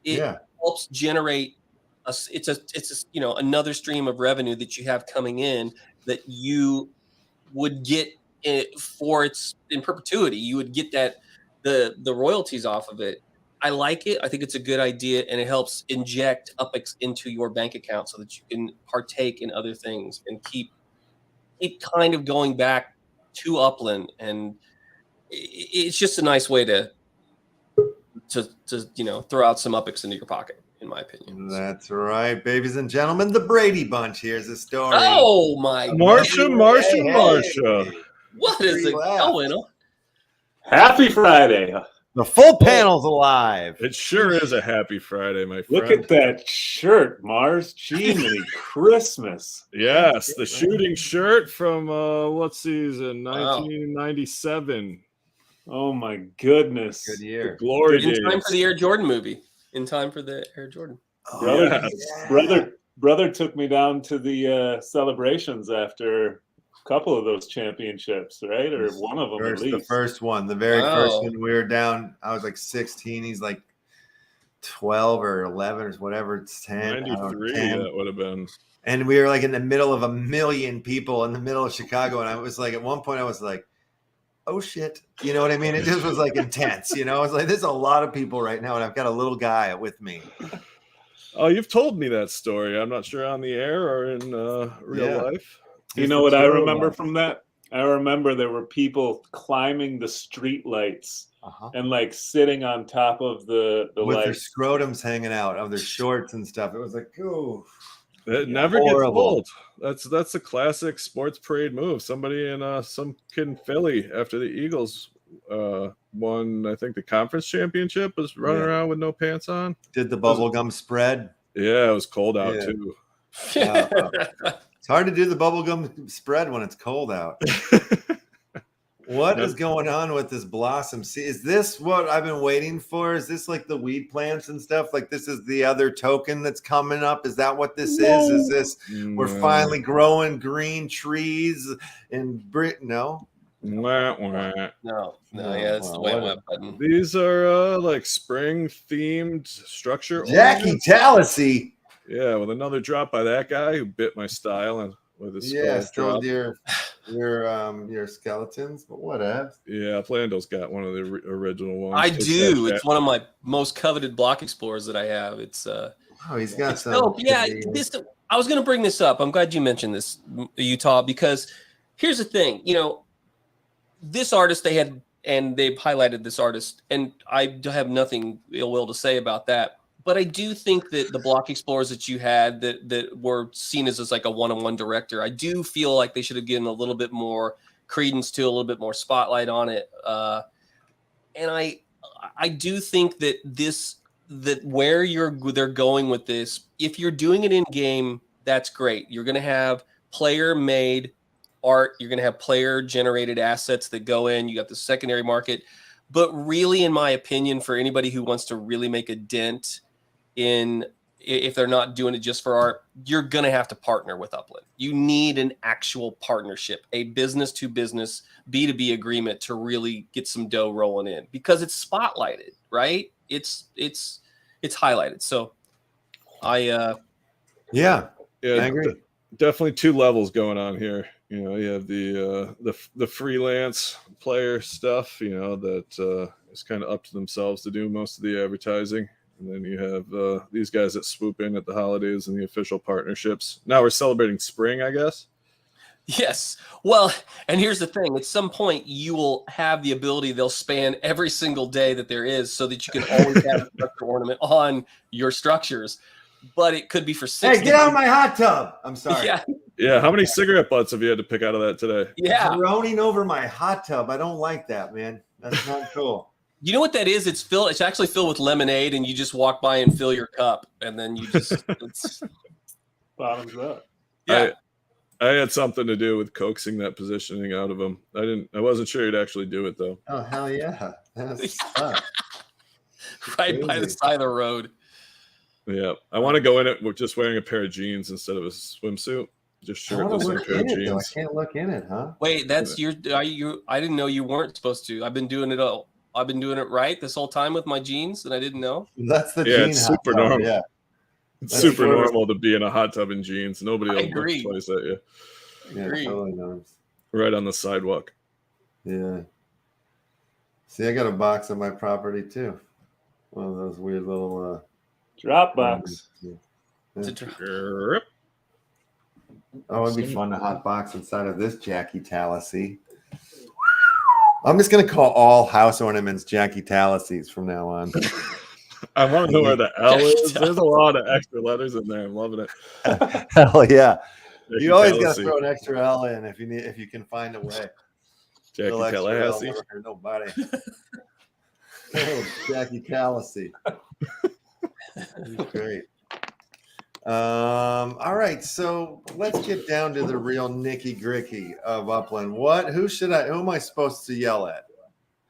It helps generate another stream of revenue that you have coming in that you would get for its in perpetuity. You would get that the royalties off of it. I like it. I think it's a good idea, and it helps inject UPX into your bank account so that you can partake in other things and keep kind of going back to Upland. And it's just a nice way to throw out some UPX into your pocket, in my opinion. That's right, babies and gentlemen. The Brady Bunch. Here's the story. Oh my Marsha. What is it going on? Happy Friday. The full panel's alive. It sure is a happy Friday, my friend. Look at that shirt, Mars. Jiminy Christmas. Yes, the shooting shirt from what season? 1997. Oh my goodness. Good year. The glory days. In time for the Air Jordan movie. In time for the Air Jordan. Brother took me down to the celebrations after a couple of those championships, right? Or one of them at least. The first one, the very first one. We were down. I was like 16. He's like 12 or 11 or whatever. It's 10. 93, 10. that would have been. And we were like in the middle of a million people in the middle of Chicago. And I was like, at one point, I was like, oh shit. You know what I mean? It just was like intense. I was like, there's a lot of people right now. And I've got a little guy with me. Oh, you've told me that story. I'm not sure on the air or in real life. You know what I remember from that? I remember there were people climbing the street lights and like sitting on top of the with lights. their scrotums hanging out of their shorts and stuff. It was like, ooh. It never gets old. That's a classic sports parade move. Somebody in some kid in Philly after the Eagles won, I think, the conference championship, was running around with no pants on. Did the bubblegum spread? Yeah, it was cold out too. It's hard to do the bubblegum spread when it's cold out. What is going on with this blossom? See, is this what I've been waiting for? Is this like the weed plants and stuff? Like this is the other token that's coming up? Is that what this is? Is this we're finally growing green trees in Britain? No. Wah, wah. No, it's the wah button. These are like spring themed structure. Jackie Tallassee. Yeah, with another drop by that guy who bit my style and with his still your skeletons, but whatever. Yeah, Uplando's got one of the original ones. I do. It's one of my most coveted block explorers that I have. It's he's got some. Dope. Yeah, I was going to bring this up. I'm glad you mentioned this, Utah, because here's the thing. This artist they've highlighted this artist, and I have nothing ill will to say about that. But I do think that the block explorers that you had that were seen as like a one-on-one director, I do feel like they should have given a little bit more credence to, a little bit more spotlight on it. And I do think that where they're going with this, if you're doing it in game, that's great. You're going to have player-made art. You're going to have player-generated assets that go in. You got the secondary market. But really, in my opinion, for anybody who wants to really make a dent if they're not doing it just for art, you're going to have to partner with Upland. You need an actual partnership, a business to business B2B agreement to really get some dough rolling in, because it's spotlighted, right? It's highlighted. So Yeah, I agree. Definitely two levels going on here. You know, you have the freelance player stuff, you know, that is kind of up to themselves to do most of the advertising. And then you have these guys that swoop in at the holidays and the official partnerships. Now we're celebrating spring, I guess. Yes. Well, and here's the thing. At some point, you will have the ability, they'll span every single day that there is so that you can always have a structure ornament on your structures. But it could be for 60 Hey, get out of my hot tub. I'm sorry. Yeah. Yeah, how many cigarette butts have you had to pick out of that today? Yeah. Droning over my hot tub. I don't like that, man. That's not cool. You know what that is? It's actually filled with lemonade, and you just walk by and fill your cup, and then you just it's Bottoms up. yeah. I had something to do with coaxing that positioning out of him. I wasn't sure he'd actually do it though. Oh hell yeah. That's tough. Right by the side of the road. Yeah, I want to go in it with just wearing a pair of jeans instead of a swimsuit. Just shirtless and a pair of jeans. I can't look in it, huh? Wait, that's you. I didn't know you weren't supposed to. I've been doing it right this whole time with my jeans, and I didn't know. That's the Yeah, jean it's hot super tub, normal. Yeah. It's super normal to be in a hot tub in jeans. Nobody will look twice at you. Yeah, totally nice. Right on the sidewalk. Yeah. See, I got a box on my property too. One of those weird little drop box. Yeah. Oh, it'd be fun to hot box inside of this Jackie Tallassee. I'm just gonna call all house ornaments Jackie Tallassies from now on. I want to know where the L is. There's a lot of extra letters in there. I'm loving it. Hell yeah. Jackie You always got to Tallassee. throw an extra L in if you can find a way. Jackie Tallahassee. Never hurt nobody. Oh, Jackie Tallassee. Great. All right, so let's get down to the real Nicky Gricky of Upland. Who am I supposed to yell at?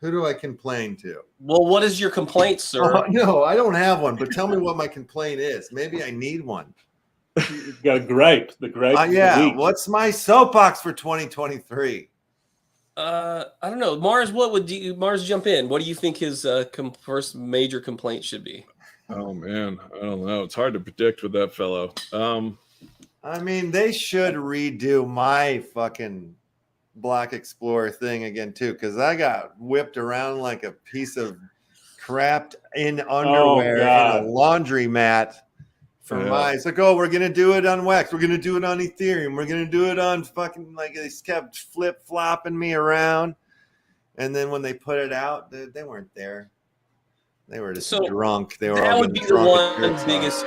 Who do I complain to? Well, what is your complaint, sir? No, I don't have one, but tell me what my complaint is. Maybe I need one. You've got a gripe. The gripe. Yeah. What's my soapbox for 2023? I don't know. Mars, Mars jump in? What do you think his first major complaint should be? Oh man, I don't know. It's hard to predict with that fellow. I mean, they should redo my fucking Black Explorer thing again too, because I got whipped around like a piece of crap in underwear in a laundromat for my. It's like, oh, we're gonna do it on wax, we're gonna do it on Ethereum, we're gonna do it on fucking, like, they kept flip flopping me around, and then when they put it out, they weren't there. They were just drunk. They were that all would be the one biggest.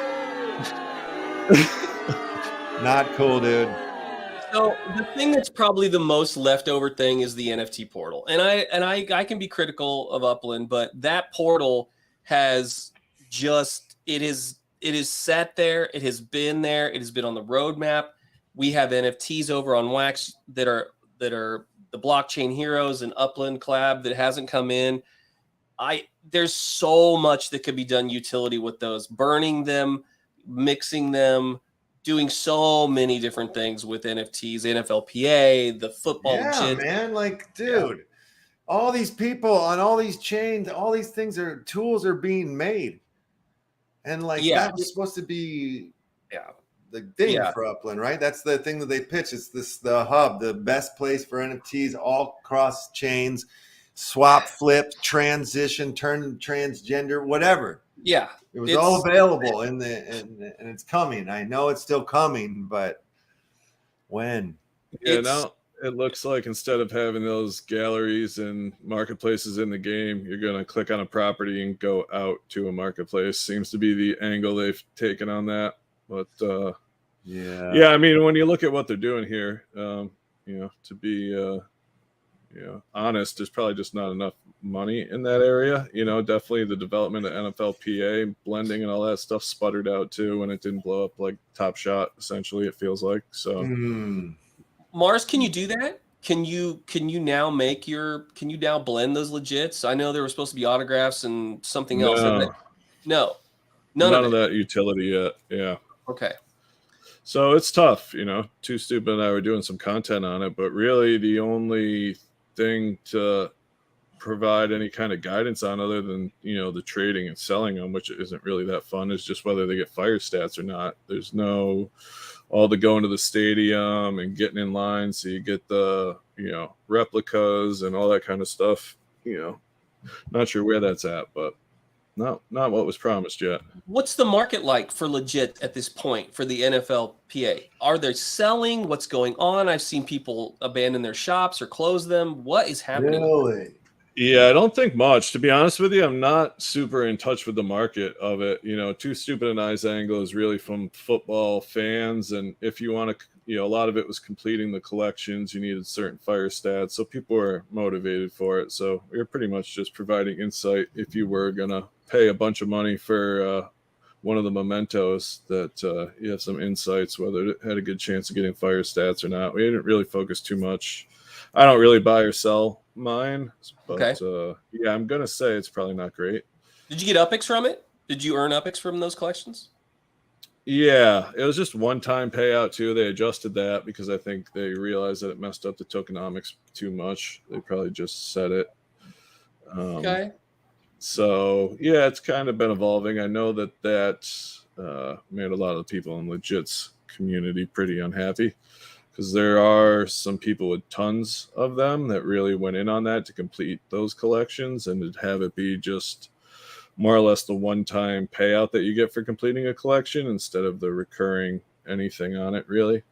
Not cool, dude. So the thing that's probably the most leftover thing is the NFT portal, and I can be critical of Upland, but that portal has just it is sat there. It has been there. It has been on the roadmap. We have NFTs over on Wax that are the blockchain heroes and Upland collab that hasn't come in. There's so much that could be done utility with those, burning them, mixing them, doing so many different things with NFTs, NFLPA, the football. Yeah, man. Like, dude, all these people on all these chains, all these things tools are being made. And like that was supposed to be the thing for Upland, right? That's the thing that they pitch. It's the hub, the best place for NFTs, all cross chains. Swap, flip, transition, turn transgender, whatever. Yeah, it was all available and it's coming. I know it's still coming, but when? Yeah, now it looks like instead of having those galleries and marketplaces in the game, you're going to click on a property and go out to a marketplace. Seems to be the angle they've taken on that. But yeah, I mean, when you look at what they're doing here, to be honest, there's probably just not enough money in that area. Definitely the development of NFLPA blending and all that stuff sputtered out too, and it didn't blow up like Top Shot. Essentially, it feels like so. Mars, can you do that? Can you now blend those legits? I know there were supposed to be autographs and something else. No, none of that utility yet. Yeah. Okay. So it's tough. Too Stupid and I were doing some content on it, but really the only thing to provide any kind of guidance on other than the trading and selling them, which isn't really that fun, is just whether they get fire stats or not. There's no all the going to the stadium and getting in line so you get the, you know, replicas and all that kind of stuff. You know, not sure where that's at, but not what was promised yet. What's the market like for legit at this point for the NFLPA? Are they selling? What's going on? I've seen people abandon their shops or close them. What is happening? Really? Yeah, I don't think much. To be honest with you, I'm not super in touch with the market of it. You know, Too Stupid and I's angle is really from football fans. And if you want to, you know, a lot of it was completing the collections. You needed certain fire stats. So people were motivated for it. So we were pretty much just providing insight if you were going to pay a bunch of money for one of the mementos that you have some insights, whether it had a good chance of getting fire stats or not. We didn't really focus too much. I don't really buy or sell mine, but yeah, I'm gonna say it's probably not great. Did you get UPIX from it? Did you earn UPIX from those collections? Yeah, it was just one-time payout too. They adjusted that because I think they realized that it messed up the tokenomics too much. They probably just set it. Okay. So yeah, it's kind of been evolving. I know that made a lot of the people in Legit's community pretty unhappy, because there are some people with tons of them that really went in on that to complete those collections, and to have it be just more or less the one-time payout that you get for completing a collection instead of the recurring anything on it, really.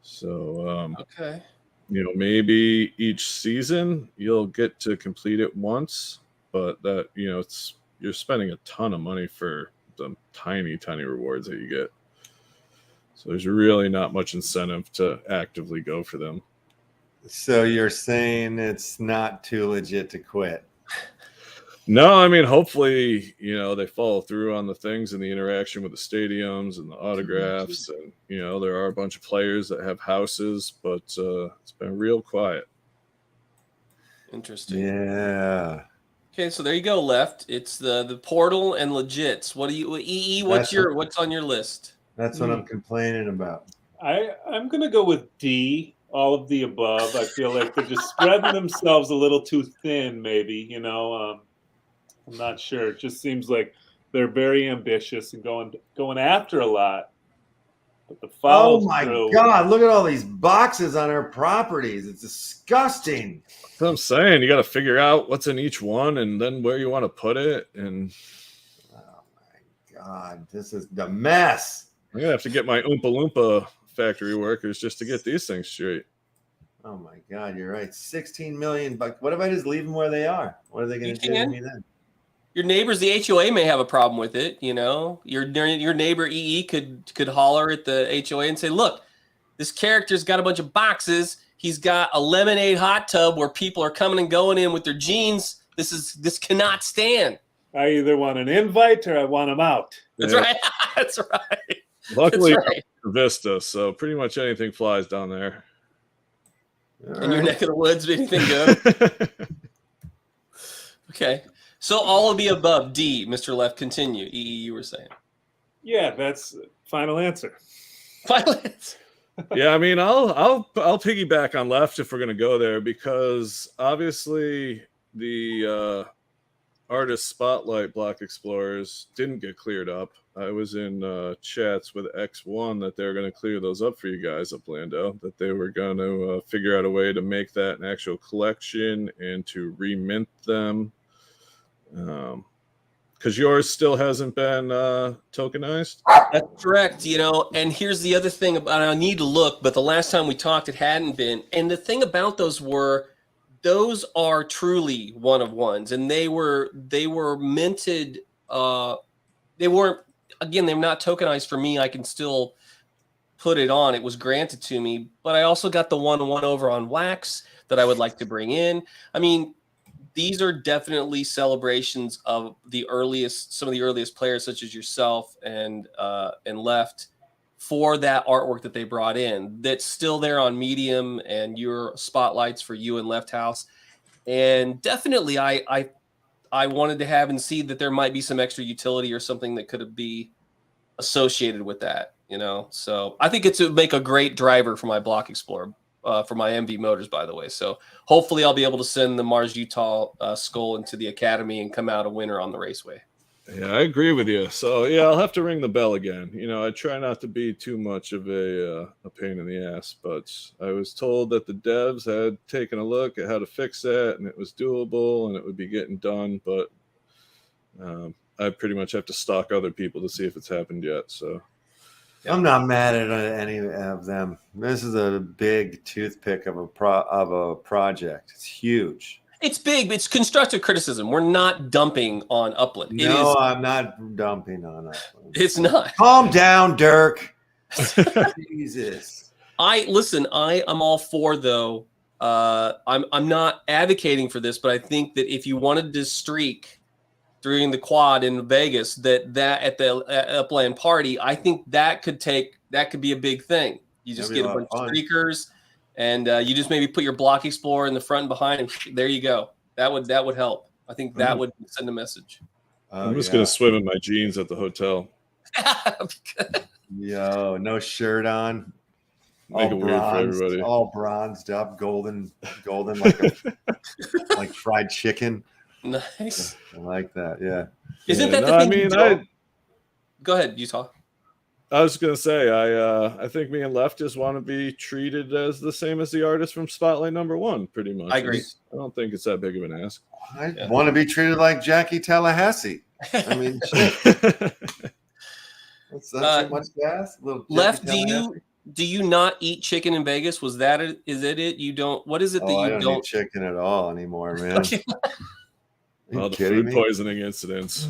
So, okay, you know, maybe each season you'll get to complete it once, but that, you know, you're spending a ton of money for the tiny rewards that you get. So there's really not much incentive to actively go for them. So you're saying it's not too legit to quit? No, I mean, hopefully, you know, they follow through on the things and the interaction with the stadiums and the autographs. And, you know, there are a bunch of players that have houses, but it's been real quiet. Interesting. Yeah. Okay, so there you go, Left. It's the portal and legits. What do you, EE? What's on your list? That's what I'm complaining about. I'm going to go with D, all of the above. I feel like they're just spreading themselves a little too thin, maybe, you know. I'm not sure. It just seems like they're very ambitious and going after a lot. But the follow Oh my through, God, look at all these boxes on our properties. It's disgusting. That's what I'm saying. You got to figure out what's in each one and then where you want to put it. And oh my God, this is the mess. I'm going to have to get my Oompa Loompa factory workers just to get these things straight. Oh my God, you're right. 16 million bucks. What if I just leave them where they are? What are they going to do to me then? Your neighbors, the HOA may have a problem with it. You know, your neighbor EE could holler at the HOA and say, "Look, this character's got a bunch of boxes. He's got a lemonade hot tub where people are coming and going in with their jeans. This cannot stand. I either want an invite or I want them out." That's right. That's right. Luckily, That's right. Vista, so pretty much anything flies down there. In your neck of the woods, anything good? Okay. So all of the above, D, Mr. Left, continue. EE, you were saying. Yeah, that's final answer. Final answer. Yeah, I mean, I'll piggyback on Left if we're gonna go there, because obviously the artist spotlight block explorers didn't get cleared up. I was in chats with X1 that they're going to clear those up for you guys, Uplando, that they were going to figure out a way to make that an actual collection and to remint them. Because yours still hasn't been tokenized. That's correct. You know, and here's the other thing about, I need to look, but the last time we talked, it hadn't been. And the thing about those those are truly one of ones, and they were minted. They weren't, again, they're not tokenized for me. I can still put it on. It was granted to me, but I also got the one over on wax that I would like to bring in. I mean, these are definitely celebrations of some of the earliest players, such as yourself and Left, for that artwork that they brought in. That's still there on Medium and your spotlights for you and Left House. And definitely, I wanted to have and see that there might be some extra utility or something that could be associated with that, you know. So I think it would make a great driver for my Block Explorer. For my MV motors, by the way. So hopefully I'll be able to send the Mars Utah skull into the academy and come out a winner on the raceway. Yeah, I agree with you. So yeah, I'll have to ring the bell again. You know, I try not to be too much of a pain in the ass, but I was told that the devs had taken a look at how to fix that, and it was doable, and it would be getting done. But I pretty much have to stalk other people to see if it's happened yet. So I'm not mad at any of them. This is a big toothpick of a project. It's huge. It's big, but it's constructive criticism. We're not dumping on Upland. No, I'm not dumping on Upland. It's not. Calm down, Dirk. Jesus. Listen. I am all for though. I'm not advocating for this, but I think that if you wanted to streak during the quad in Vegas, that at the Upland party, I think that could be a big thing. You just get a bunch of streakers. And you just maybe put your block explorer in the front and behind, and there you go. That would help. I think that would send a message. I'm just gonna swim in my jeans at the hotel. Yo, no shirt on. Make it weird for everybody. All bronzed up, golden like fried chicken. Nice. I like that. Yeah. Isn't that the thing? Go ahead, Utah. I was gonna say, I think me and Left just want to be treated as the same as the artist from Spotlight #1, pretty much. I agree. I don't think it's that big of an ask. I want to be treated like Jackie Tallahassee. I mean, that's not too much to ask. Left, do you not eat chicken in Vegas? Is it? You don't. What is it that you I don't eat chicken at all anymore, man. Well, the food poisoning incidents.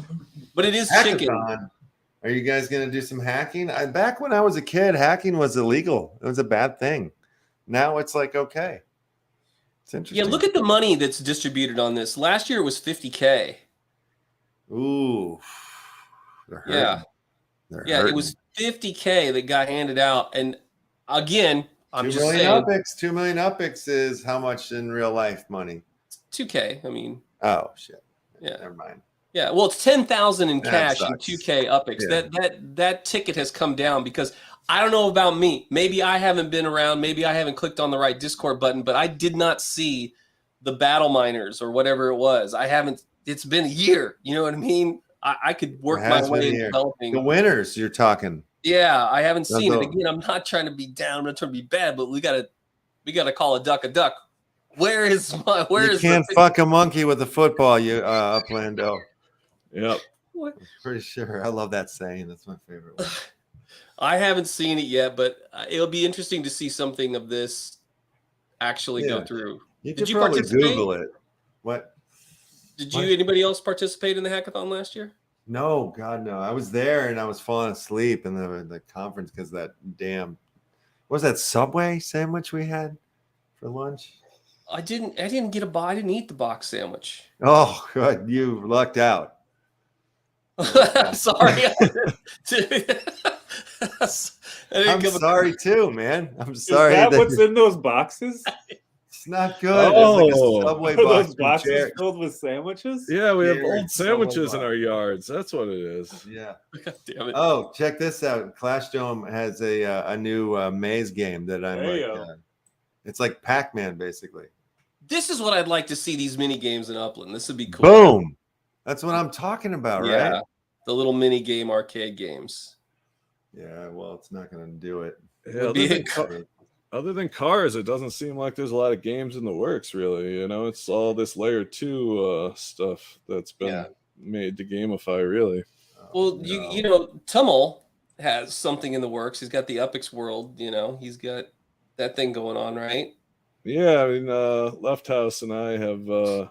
But it is chicken. Are you guys going to do some hacking? Back when I was a kid, hacking was illegal. It was a bad thing. Now it's like, okay. It's interesting. Yeah, look at the money that's distributed on this. Last year it was $50K. Ooh. Yeah. It was $50K that got handed out. And again, I'm just saying. 2 million UPIX is how much in real life money? $2K. I mean. Oh, shit. Yeah. Never mind. Yeah, well, it's 10,000 in cash and 2K UPIX. Yeah. That ticket has come down because I don't know about me. Maybe I haven't been around. Maybe I haven't clicked on the right Discord button, but I did not see the battle miners or whatever it was. I haven't. It's been a year. You know what I mean? I could work my way in developing. The winners you're talking. Yeah, I haven't seen it. Again, I'm not trying to be down. I'm not trying to be bad, but we gotta call a duck a duck. Where is you can't fuck a monkey with a football, you Uplando. Yep. I'm pretty sure. I love that saying. That's my favorite one. I haven't seen it yet, but it'll be interesting to see something of this actually go through. Did you probably Google it? What? Anybody else participate in the hackathon last year? No, God, no. I was there and I was falling asleep in the conference because that damn, what was that Subway sandwich we had for lunch? I didn't get I didn't eat the box sandwich. Oh, good. You lucked out. Sorry. I'm sorry too, man. I'm sorry. Is that what's in those boxes? It's not good. Oh, it's like a Subway box. Those boxes filled with sandwiches? Yeah, we have old sandwiches in our yards. That's what it is. Yeah. God damn it. Oh, check this out. Clash Dome has a new maze game that I'm it's like Pac-Man basically. This is what I'd like to see, these mini games in Upland. This would be cool. Boom. That's what I'm talking about, right? The little mini game arcade games. Yeah, well, it's not going to do it. Yeah, other than cars, it doesn't seem like there's a lot of games in the works, really. You know, it's all this layer 2 stuff that's been made to gamify, really. Well, you know, Tummel has something in the works. He's got the UPIX World, you know. He's got that thing going on, right? Yeah, I mean, Left House and I have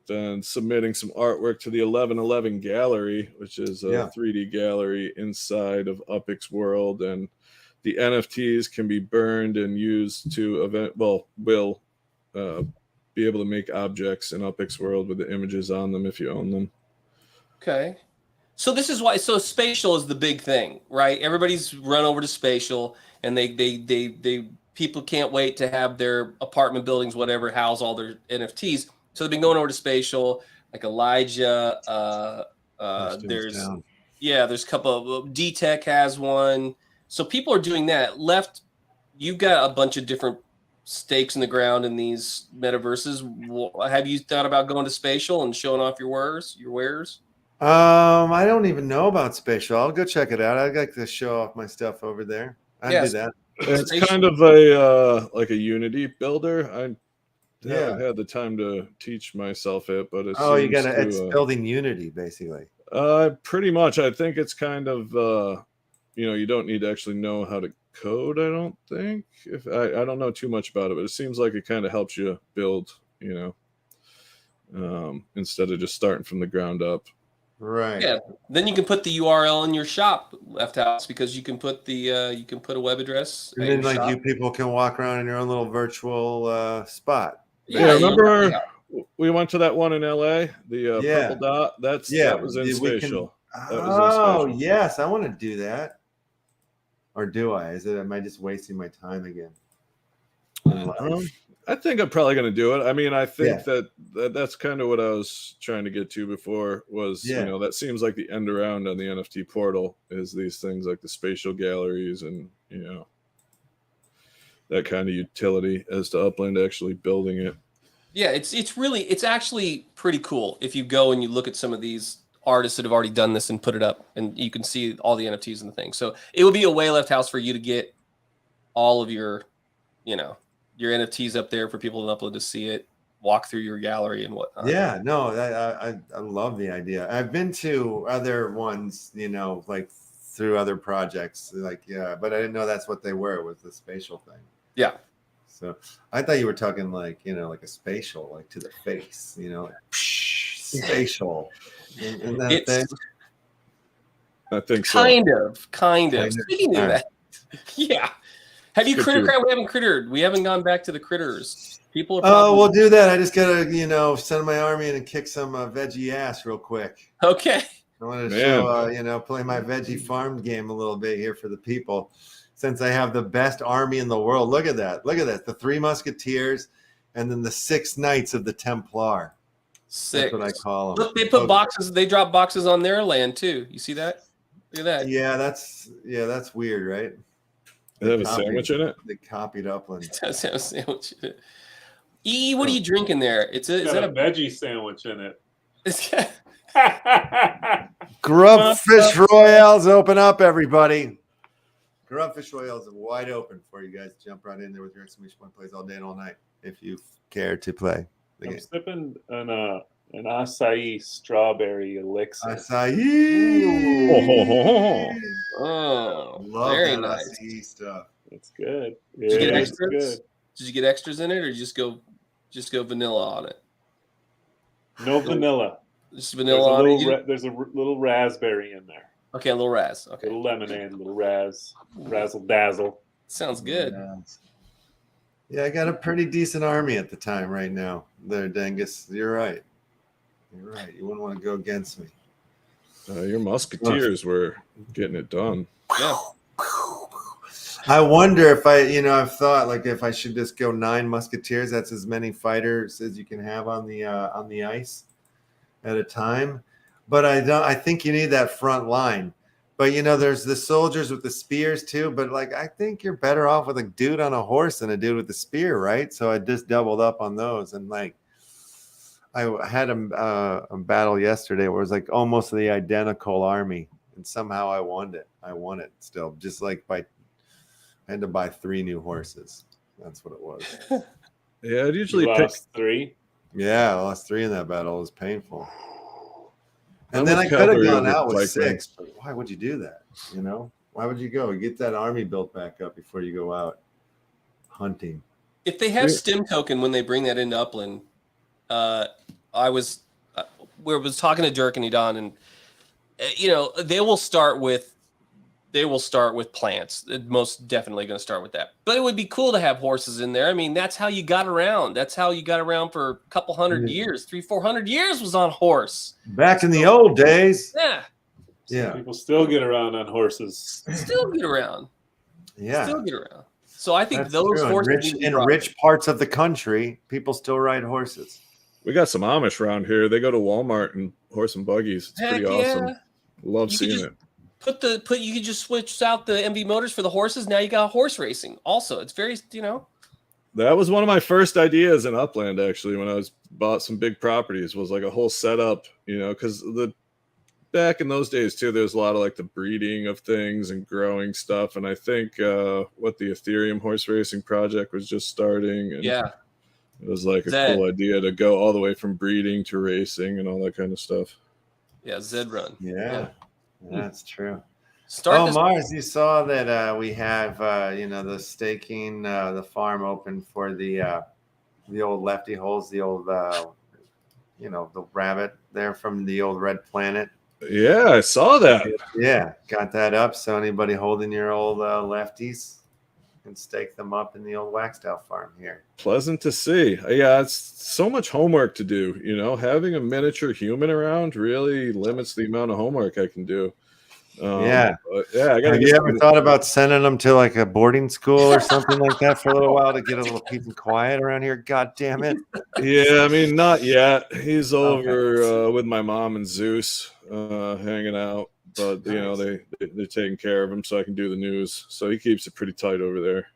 been submitting some artwork to the 1111 Gallery, which is a 3D gallery inside of UPIX World, and the NFTs can be burned and used to will be able to make objects in UPIX World with the images on them if you own them. Okay. So this is why. So Spatial is the big thing, right? Everybody's run over to Spatial, and they people can't wait to have their apartment buildings, whatever, house all their NFTs. So they've been going over to Spatial, like Elijah. There's a couple of D-Tech has one. So people are doing that. Left, you've got a bunch of different stakes in the ground in these metaverses. Have you thought about going to Spatial and showing off your wares? I don't even know about spatial. I'll go check it out. I'd like to show off my stuff over there. I'd do that. It's kind of a like a Unity builder. I haven't had the time to teach myself it, but it you seems gotta. to, It's building Unity basically. Pretty much. I think it's kind of you don't need to actually know how to code. I don't think. If I don't know too much about it, but it seems like it kind of helps you build. Instead of just starting from the ground up. Right. Yeah. Then you can put the URL in your shop, Left House, because you can put you can put a web address. And then like you people can walk around in your own little virtual spot. Yeah, remember we went to that one in LA, the purple dot. That was in spatial. Yes, I want to do that. Or do I? Am I just wasting my time again? I think I'm probably going to do it. I mean, I think that's kind of what I was trying to get to before was, that seems like the end around on the NFT portal is these things like the spatial galleries and, that kind of utility as to Upland actually building it. Yeah, it's actually pretty cool if you go and you look at some of these artists that have already done this and put it up, and you can see all the NFTs and the thing. So it would be a way, Left House, for you to get all of your, your NFTs up there for people to upload to see it, walk through your gallery and whatnot. Yeah, no, I love the idea. I've been to other ones, like through other projects, but I didn't know that's what they were, was the spatial thing. Yeah. So I thought you were talking like, like a spatial, like to the face, like spatial. And that thing? I think so. Kind of. Speaking of that, yeah. Have you critter crowd? We haven't crittered. We haven't gone back to the critters. People are probably... we'll do that. I just gotta, send my army in and kick some veggie ass real quick. Okay. I want to show, play my veggie farm game a little bit here for the people, since I have the best army in the world. Look at that. Look at that. The 3 Musketeers and then the 6 Knights of the Templar. 6. That's what I call them. Look, they put boxes. They drop boxes on their land too. You see that? Look at that. Yeah, that's weird, right? They have a sandwich in it? They copied Upland. It does have a sandwich in it. E, what are you drinking there? Is that a veggie sandwich in it? Grub Fish Royales open up, everybody. Grub Fish Royales are wide open for you guys to jump right in there with your exclamation point plays all day and all night if you care to play the game. I'm sipping an acai strawberry elixir. Acai. Love very that nice. Acai stuff. It's good. Did you get extras? Good. Did you get extras in it, or did you just go vanilla on it? No vanilla. Just vanilla on it. There's a little raspberry in there. Okay, a little raz. Okay. A little lemonade, a little razzle dazzle. Sounds good. Yeah, I got a pretty decent army at the time right now. There, Dengus. You're right. You're right. You wouldn't want to go against me. Your Musketeers were getting it done. Yeah. I wonder if I've thought like if I should just go 9 Musketeers. That's as many fighters as you can have on the ice at a time. But I think you need that front line. But there's the soldiers with the spears too. But I think you're better off with a dude on a horse than a dude with a spear, right? So I just doubled up on those, and I had a battle yesterday where it was almost the identical army, and somehow I won it. I won it still, just I had to buy 3 new horses. That's what it was. Yeah, I'd usually pick 3. Yeah, I lost 3 in that battle. It was painful. And then I could have gone out with 6, but why would you do that? Why would you go? Get that army built back up before you go out hunting. If they have stim token when they bring that into Upland, I was talking to Dirk and Edon, and they will start with plants. They're most definitely going to start with that. But it would be cool to have horses in there. I mean, that's how you got around. That's how you got around for a couple hundred years. 300-400 years was on horse. Back in the old days. Yeah. Yeah. People still get around on horses. Still get around. Yeah. Still get around. So I think that's those true. horses in rich parts of the country, people still ride horses. We got some Amish around here. They go to Walmart and horse and buggies. It's pretty awesome. Love seeing it. You could just switch out the MV motors for the horses. Now you got horse racing. Also, it's very, That was one of my first ideas in Upland, actually, when I bought some big properties, was a whole setup, because back in those days too, there's a lot of like the breeding of things and growing stuff. And I think what the Ethereum horse racing project was just starting. And Yeah. it was like a Zed. cool idea to go all the way from breeding to racing and all that kind of stuff. Yeah, Zed Run. Yeah, that's true. Mars, you saw that we have the staking the farm open for the old lefty holes, the old the rabbit there from the old Red Planet. Yeah, I saw that. Yeah, got that up. So anybody holding your old lefties can stake them up in the old Waxdale farm here. Pleasant to see. Yeah, it's so much homework to do. Having a miniature human around really limits the amount of homework I can do. Yeah. I Have you ever thought about sending them to like a boarding school or something like that for a little while to get a little peace and quiet around here? God damn it. Yeah, I mean, not yet. He's over with my mom and Zeus hanging out. But, they're taking care of him so I can do the news. So he keeps it pretty tight over there.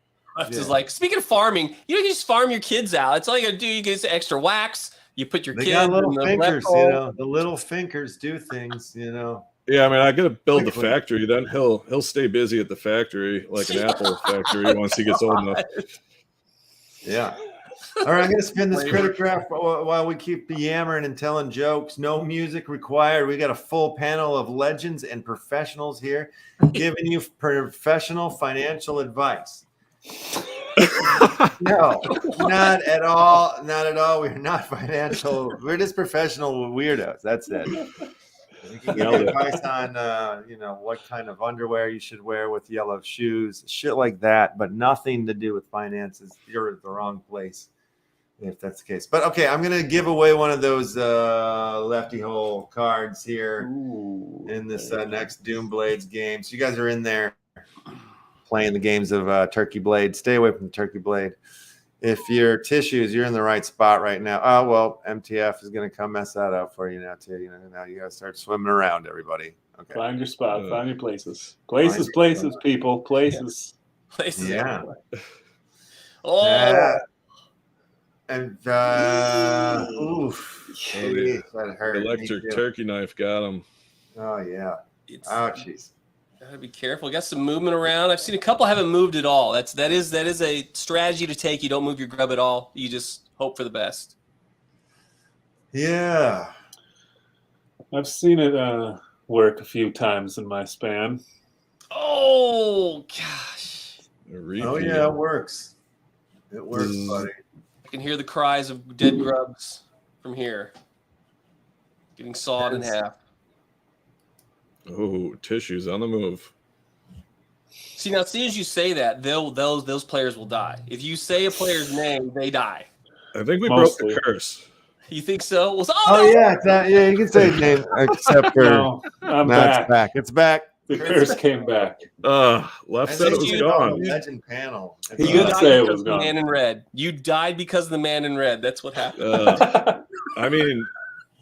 Is like, speaking of farming, you just farm your kids out. It's all you got to do. You get extra wax. You put your kids in little the fingers, left hole. The little fingers do things, Yeah, I mean, I got to build the factory. Then he'll stay busy at the factory, like an apple factory, once he gets old enough. Yeah. All right, I'm going to spin this critic graph while we keep yammering and telling jokes. No music required. We got a full panel of legends and professionals here giving you professional financial advice. No, not at all. Not at all. We're not financial. We're just professional weirdos. That's it. We can give you advice on, what kind of underwear you should wear with yellow shoes, shit like that, but nothing to do with finances. You're at the wrong place if that's the case. But okay, I'm going to give away one of those lefty hole cards here in this next Doom Blades game. So you guys are in there playing the games of Turkey Blade. Stay away from the Turkey Blade. If your tissues, you're in the right spot right now. Oh, well, MTF is going to come mess that up for you now, too. Now you got to start swimming around, everybody. Okay. Find your spot. Find your places. Places, people. Places. Yeah. Places. Yeah. Oh. And, oof. That hurt. Electric turkey knife got him. Oh, yeah. Ouchies. Gotta be careful. Got some movement around. I've seen a couple haven't moved at all. That is a strategy to take. You don't move your grub at all. You just hope for the best. Yeah. I've seen it work a few times in my span. Oh gosh. Oh yeah, it works. It works, buddy. I can hear the cries of dead grubs from here. Getting sawed in half. Oh, tissues on the move. See, now as soon as you say that, those players will die. If you say a player's name, they die. I think we broke the curse. You think so? Well, yeah, you can say name except for no, I'm back. It's back. The curse came back. Left said it was gone. Legend panel. You died because of the man in red. You died because of the man in red. That's what happened. I mean,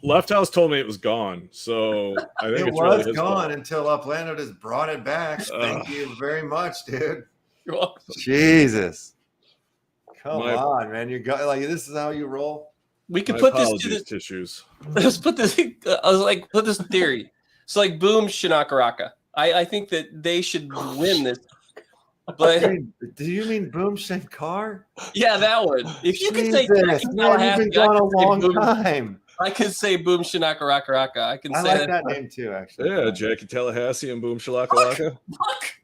Left House told me it was gone, so I think it was really gone until Uplando just brought it back. Thank you very much, dude. You're welcome. Jesus, come on, man! You're like this is how you roll. We could put this to the tissues. Let's put this. I was like, put this in theory. So like, boom, Shinakaraka. I think that they should win this. But do you mean Boom Shankar? Yeah, that one. If you could say man, you've been gone a long time. I could say Boom Shinakaraka. I like that name too, actually. Yeah, Jackie Tallahassee and Boom Shalakalaka.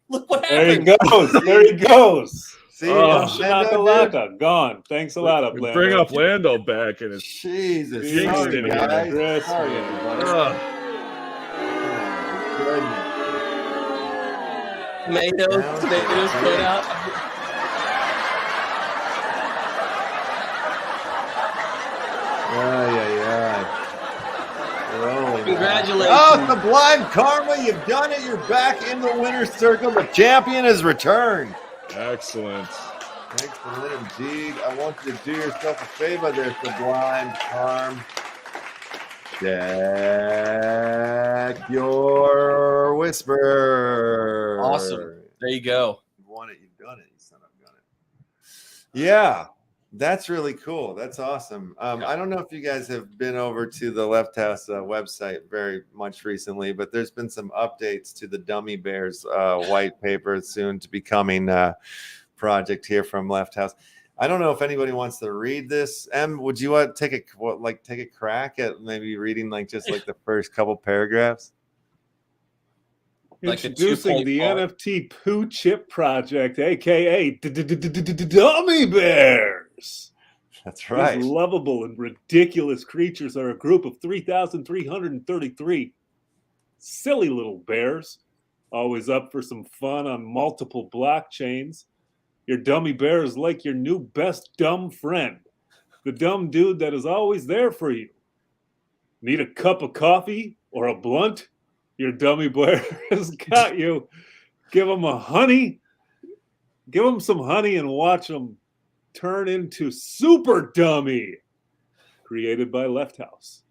Look what happened. There he goes. See, Shalakalaka gone. Thanks a lot, Uplando. Bring Uplando back and it's Jesus. Sorry, guys. Sorry, everybody. Tomatoes put out. Congratulations. Oh, Sublime Karma, you've done it. You're back in the winner's circle. The champion has returned. Excellent. Excellent indeed. I want you to do yourself a favor there, Sublime Karma. Check your whisper. Awesome. There you go. You've won it. You've done it. You son of a gun. Yeah. That's really cool. That's awesome. I don't know if you guys have been over to the Left House website very much recently, but there's been some updates to the Dummy Bears white paper, soon to be coming project here from Left House. I don't know if anybody wants to read this. Em, would you want to take a crack at maybe reading just the first couple paragraphs? Introducing the NFT Poo Chip Project, aka Dummy Bears. That's right. These lovable and ridiculous creatures are a group of 3,333 silly little bears, always up for some fun on multiple blockchains. Your dummy bear is like your new best dumb friend, the dumb dude that is always there for you. Need a cup of coffee or a blunt? Your dummy bear has got you. Give him some honey and watch him turn into Super Dummy. Created by Left House,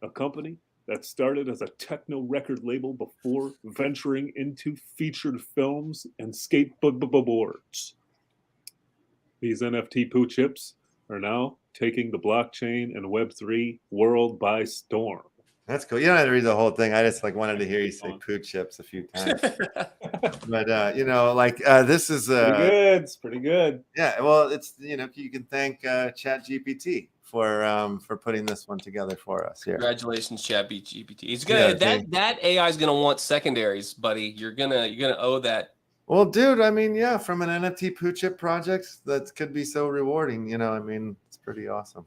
a company that started as a techno record label before venturing into featured films and skateboards. These NFT poo chips are now taking the blockchain and Web3 world by storm. That's cool. You don't have to read the whole thing. I just wanted to hear you say poo chips a few times. But this is pretty good. It's pretty good. Yeah, well, it's you can thank ChatGPT for putting this one together for us here. Congratulations, ChatGPT. It's gonna that AI is gonna want secondaries, buddy. You're gonna owe that. Well, dude, I mean, yeah, from an NFT poo chip project, that could be so rewarding. It's pretty awesome.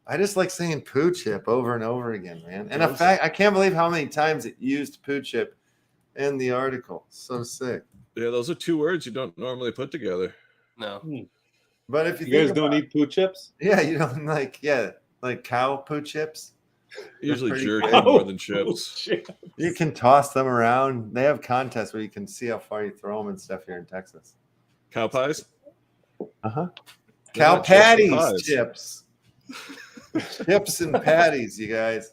I just like saying poo chip over and over again, man. And in fact, I can't believe how many times it used poo chip in the article. So sick. Yeah, those are two words you don't normally put together. No. But if you guys don't eat poo chips? Yeah, you don't like cow poo chips. Usually jerky more than chips. You can toss them around. They have contests where you can see how far you throw them and stuff here in Texas. Cow pies? Uh-huh. Cow patties chips. Chips and patties, you guys.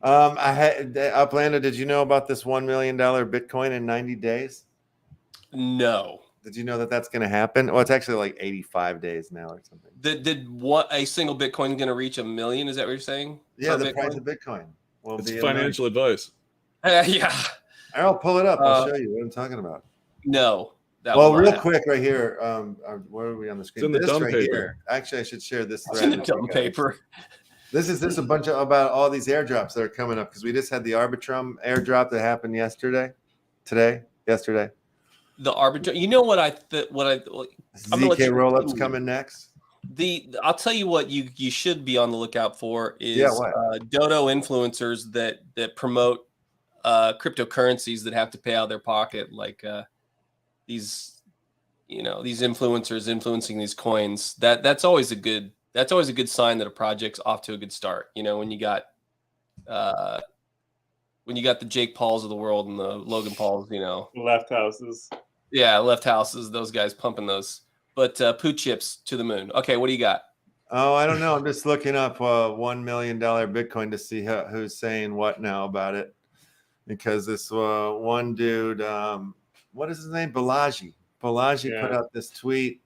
Uplando, did you know about this $1 million Bitcoin in 90 days? No. Did you know that that's going to happen? Well, it's actually like 85 days now or something. Did what a single Bitcoin going to reach $1 million? Is that what you're saying? Yeah, the price of Bitcoin. It's financial advice. Yeah. I'll pull it up. I'll show you what I'm talking about. No. Well, real quick, right here. Where are we on the screen? It's in the dumb right paper. Here. Actually, I should share this. It's in the dumb paper. This is a bunch about all these airdrops that are coming up because we just had the Arbitrum airdrop that happened yesterday. The Arbitrum. You know what ZK rollups coming next. I'll tell you what you should be on the lookout for is dodo influencers that promote cryptocurrencies that have to pay out of their pocket, like these influencers influencing these coins. That's always a good sign that a project's off to a good start. When you got the Jake Pauls of the world and the Logan Pauls, Left Houses. Yeah, Left Houses, those guys pumping those. But poo chips to the moon. Okay, what do you got? Oh, I don't know. I'm just looking up $1 million Bitcoin to see who's saying what now about it. Because this one dude, what is his name? Balaji put out this tweet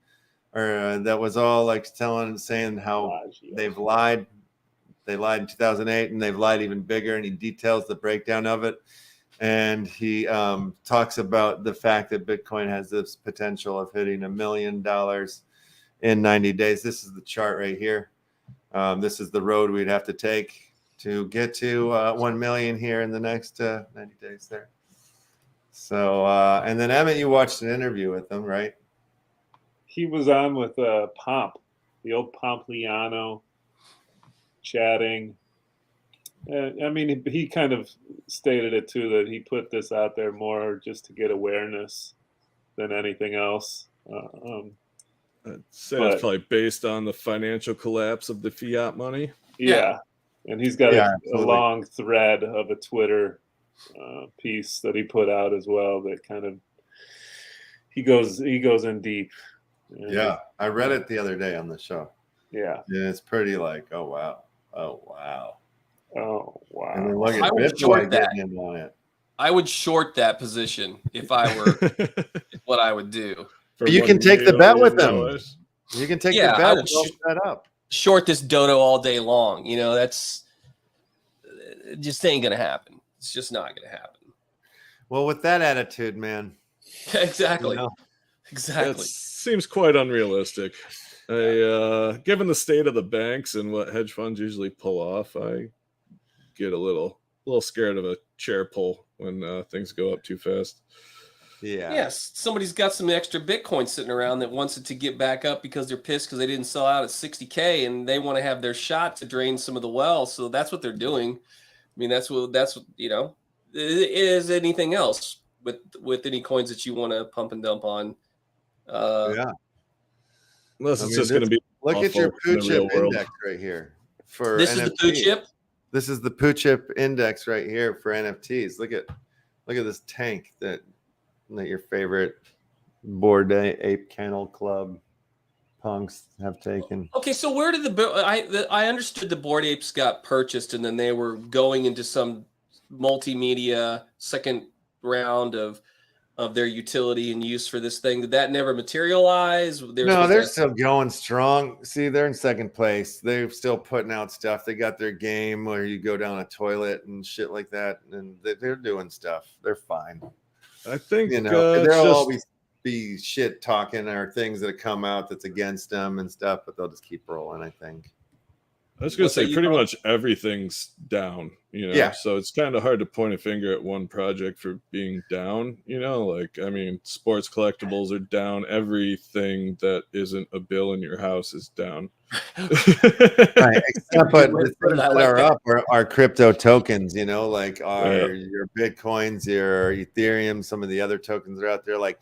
that was all saying how they've lied. They lied in 2008 and they've lied even bigger. And he details the breakdown of it. And he talks about the fact that Bitcoin has this potential of hitting $1 million in 90 days. This is the chart right here. This is the road we'd have to take to get to 1 million here in the next 90 days there. So, and then Emmett, you watched an interview with him, right? He was on with Pomp, the old Pompliano, chatting. I mean, he kind of stated it too, that he put this out there more just to get awareness than anything else. I'd say it's probably based on the financial collapse of the fiat money. Yeah. And he's got a long thread of a Twitter piece that he put out as well that kind of he goes in deep. Yeah, I read it the other day on the show. Yeah. And it's pretty like, oh wow. And then look at I would short that. On it. I would short that position if I were what I would do. But you can take the bet with them. You can take Yeah, the I belt would and open that up. short this dodo all day long. You know, that's it just ain't gonna happen. It's just not gonna happen. Well, with that attitude, man. Exactly. You know, That Exactly. seems quite unrealistic. Given the state of the banks and what hedge funds usually pull off, I get a little scared of a chair pull when things go up too fast. yeah. Yes, somebody's got some extra Bitcoin sitting around that wants it to get back up because they're pissed because they didn't sell out at 60K and they want to have their shot to drain some of the well. So that's what they're doing. I mean, that's what you know. It is anything else with any coins that you want to pump and dump on. Yeah. Unless I it's mean, just going to be look at your awful in poo the chip real world. index right here for This NFTs. is the poo chip. This is the poo chip index right here for NFTs. Look at this tank that your favorite Bored Ape Kennel Club punks have taken. Okay, so where did I understood the Bored Apes got purchased and then they were going into some multimedia second round of their utility and use for this thing. Did that never materialize? No, they're still going strong. See, they're in second place. They're still putting out stuff. They got their game where you go down a toilet and shit like that, and they're doing stuff. They're fine. I think there'll always be shit talking or things that come out that's against them and stuff, but they'll just keep rolling. I think. I was going to say pretty much everything's down, you know, Yeah. So it's kind of hard to point a finger at one project for being down, you know, like, I mean, sports collectibles are down. Everything that isn't a bill in your house is down. Right. Except but the things that are up are crypto tokens, you know, like your Bitcoins, your Ethereum, some of the other tokens that are out there, like.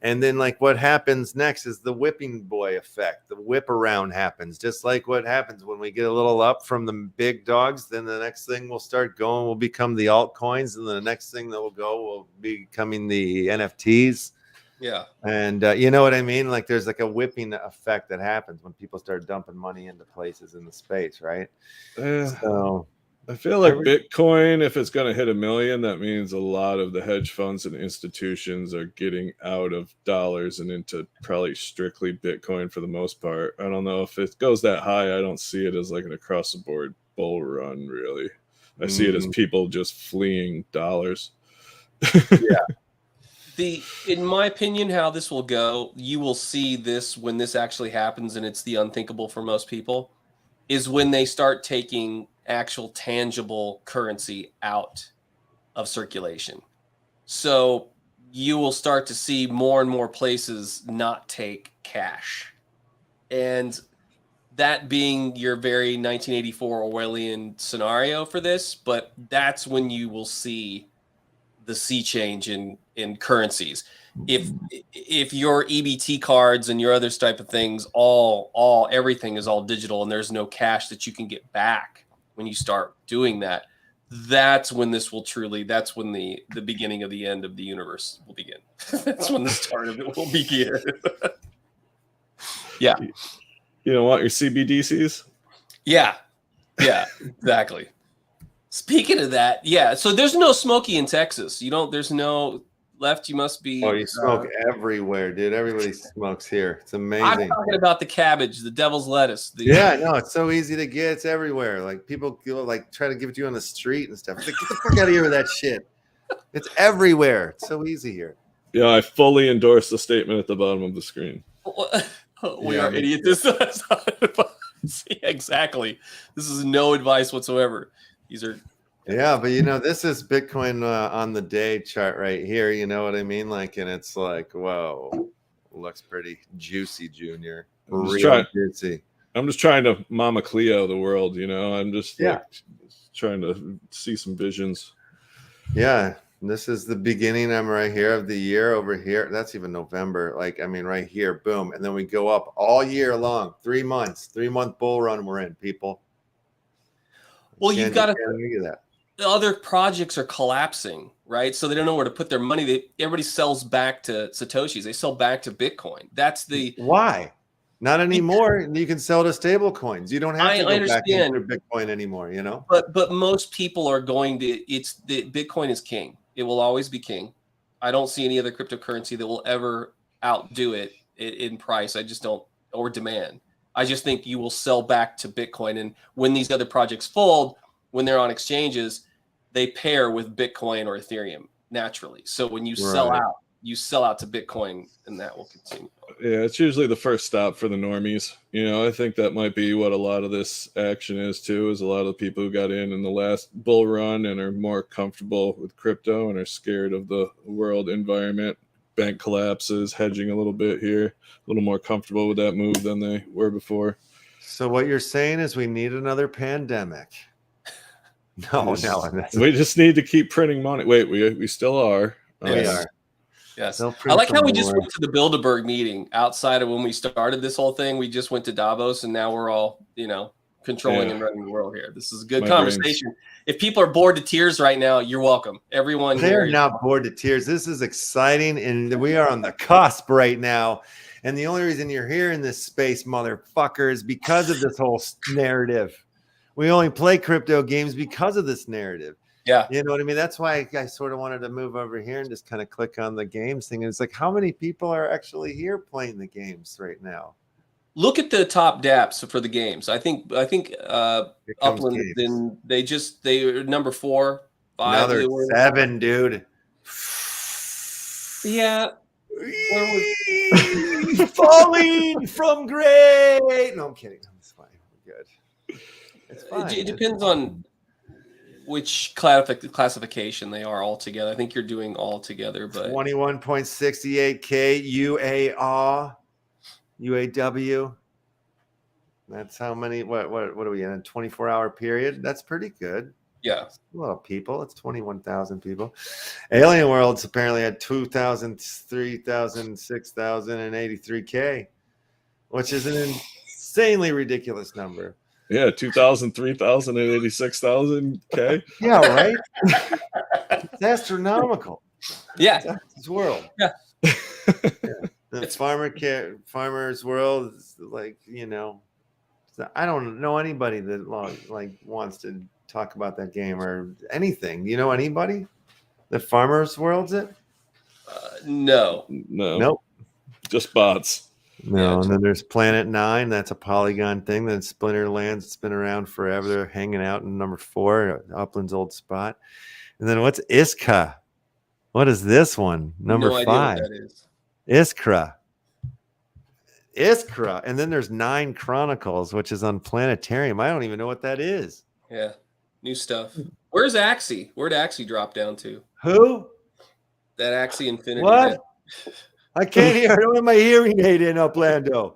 And then, like, what happens next is the whipping boy effect. The whip around happens, just like what happens when we get a little up from the big dogs. Then the next thing will start going will become the altcoins, and the next thing that will go will be becoming the NFTs. Yeah. And you know what I mean? Like, there's like a whipping effect that happens when people start dumping money into places in the space, right? So I feel like Bitcoin, if it's going to hit 1 million, that means a lot of the hedge funds and institutions are getting out of dollars and into probably strictly Bitcoin for the most part. I don't know if it goes that high. I don't see it as like an across the board bull run, really. I see it as people just fleeing dollars. Yeah. In my opinion, how this will go, you will see this when this actually happens, and it's the unthinkable for most people, is when they start taking actual tangible currency out of circulation. So you will start to see more and more places not take cash. And that being your very 1984 Orwellian scenario for this, but that's when you will see the sea change in currencies. If your EBT cards and your other type of things, everything is all digital and there's no cash that you can get back when you start doing that, that's when this will that's when the beginning of the end of the universe will begin. That's when the start of it will begin. Yeah. You don't want your CBDCs? Yeah. Yeah, exactly. Speaking of that, yeah. So there's no Smoky in Texas. There's no Left. You must be. Oh, you smoke everywhere, dude. Everybody smokes here. It's amazing. I'm talking about the cabbage, the devil's lettuce. Yeah, no, it's so easy to get. It's everywhere. Like, people like try to give it to you on the street and stuff. It's like, get the fuck out of here with that shit. It's everywhere. It's so easy here. Yeah, I fully endorse the statement at the bottom of the screen. We are idiots. Exactly. This is no advice whatsoever. These are. Yeah, but this is Bitcoin on the day chart right here. You know what I mean? Like, and it's like, whoa, looks pretty juicy, Junior. Juicy. I'm just trying to Mama Cleo the world. I'm just trying to see some visions. Yeah, this is the beginning. I'm right here of the year over here. That's even November. Like, I mean, right here, boom, and then we go up all year long. 3 months, 3-month bull run. We're in, people. Well, you've got to. That. Other projects are collapsing, right? So they don't know where to put their money. Everybody sells back to Satoshis. They sell back to Bitcoin. That's the why. Not anymore. You can sell to stable coins. You don't have to go back into Bitcoin anymore. But most people are going to. Bitcoin is king. It will always be king. I don't see any other cryptocurrency that will ever outdo it in price. I just don't or demand. I just think you will sell back to Bitcoin. And when these other projects fold, when they're on exchanges, they pair with Bitcoin or Ethereum naturally. So when you sell out, you sell out to Bitcoin, and that will continue. Yeah, it's usually the first stop for the normies. You know, I think that might be what a lot of this action is too, is a lot of the people who got in the last bull run and are more comfortable with crypto and are scared of the world environment, bank collapses, hedging a little bit here, a little more comfortable with that move than they were before. So what you're saying is we need another pandemic. No, we just need to keep printing money. Wait, we still are. We are. Yes. I like how we just went to the Bilderberg meeting outside of when we started this whole thing. We just went to Davos, and now we're all, you know, controlling and running the world here. This is a good conversation. If people are bored to tears right now, you're welcome. Everyone They're not bored to tears. This is exciting, and we are on the cusp right now. And the only reason you're here in this space, motherfucker, is because of this whole narrative. We only play crypto games because of this narrative. Yeah. You know what I mean? That's why I sort of wanted to move over here and just kind of click on the games thing. And it's like, how many people are actually here playing the games right now? Look at the top dApps for the games. I think Upland, then they're number 4, 5. Now they're 7, dude. Yeah. Falling from great. No, I'm kidding. It's fine. We're good. It's fine. It depends on which classification they are all together. I think you're doing all together, but 21.68K UAW. That's how many. What are we in a 24-hour period? That's pretty good. Yeah, that's a lot of people. It's 21,000 people. Alien Worlds apparently had 2,000, 3,000, 6,000, and 83K, which is an insanely ridiculous number. Yeah, 2,000, 3,000, and 86,000 K. Yeah, right. It's astronomical. Yeah, it's world. Yeah. The Farmer's World is like, you know, I don't know anybody that like wants to talk about that game or anything. You know anybody that Farmer's World's it? No. Nope. Just bots. No, and then there's Planet 9. That's a Polygon thing. Then Splinterlands. It's been around forever. They're hanging out in number 4, Upland's old spot. And then what's Iskra? What is this one? Number 5. What that is. Iskra. And then there's 9 Chronicles, which is on Planetarium. I don't even know what that is. Yeah, new stuff. Where's Axie? Where'd Axie drop down to? Who? That Axie Infinity. What? I can't hear. I don't have my hearing aid in, Uplando.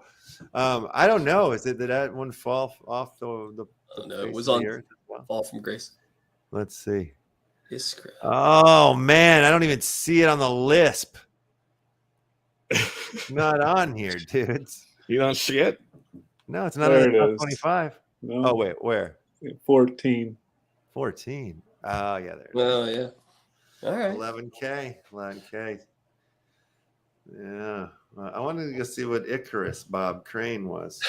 I don't know. Is it did that one fall off the oh, no, it was on Fall from Grace. Let's see. Iskra. Oh man, I don't even see it on the Lisp. Not on here, dudes. You don't see it? No, it's not in the top 25. No. Oh wait, where? 14. 14. Oh yeah, there. Oh yeah. All right. 11K. Yeah. I wanted to go see what Icarus Bob Crane was.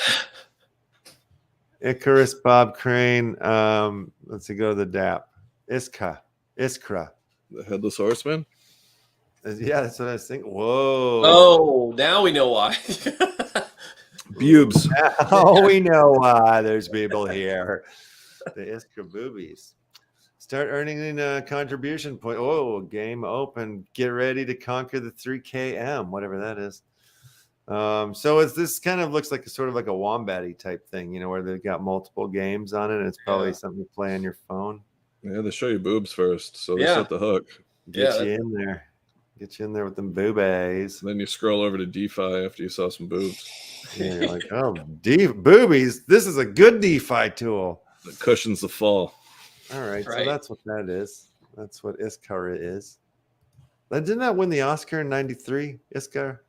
Icarus Bob Crane. Let's see, go to the DAP. Iskra. The Headless Horseman? Yeah, that's what I was thinking. Whoa. Oh, now we know why. Bubes. Oh, we know why there's people here. The Iskra boobies. Start earning contribution point. Oh, game open. Get ready to conquer the 3KM, whatever that is. So this kind of looks like a sort of like a Wombat-y type thing, you know, where they've got multiple games on it. And it's probably something to play on your phone. Yeah, they show you boobs first, so they set the hook. Get you in there. Get you in there with them boobies. Then you scroll over to DeFi after you saw some boobs. Yeah, you're like, oh, boobies. This is a good DeFi tool. It cushions the fall. All right, so that's what that is. That's what Iskra is. Didn't that win the Oscar in '93? Iskra.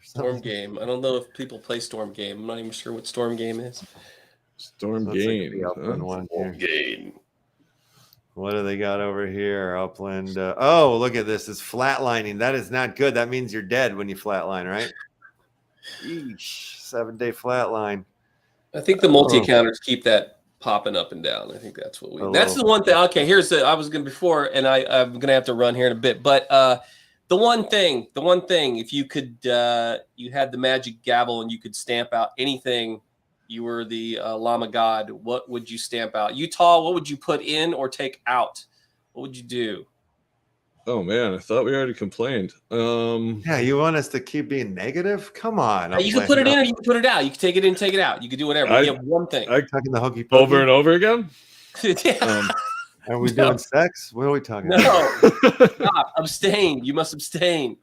Storm Game. I don't know if people play Storm Game. I'm not even sure what Storm Game is. Storm Game. Storm Game. What do they got over here? Upland. Oh, look at this. It's flatlining. That is not good. That means you're dead when you flatline, right? Eesh, 7-day flatline. I think the multi-accounters keep that popping up and down. I think that's what that's the one thing. Okay, here's I was going to before, and I'm going to have to run here in a bit, but The one thing, if you could, you had the magic gavel and you could stamp out anything, you were the llama god, what would you stamp out? Utah, what would you put in or take out? What would you do? Oh man, I thought we already complained. Yeah, you want us to keep being negative? Come on. You can put it in or you can put it out. You can take it in, take it out. You can do whatever. You have one thing. Talking the hokey pokey? Over and over again? Yeah. Are we doing sex? What are we talking about? No. Stop. Abstain. You must abstain.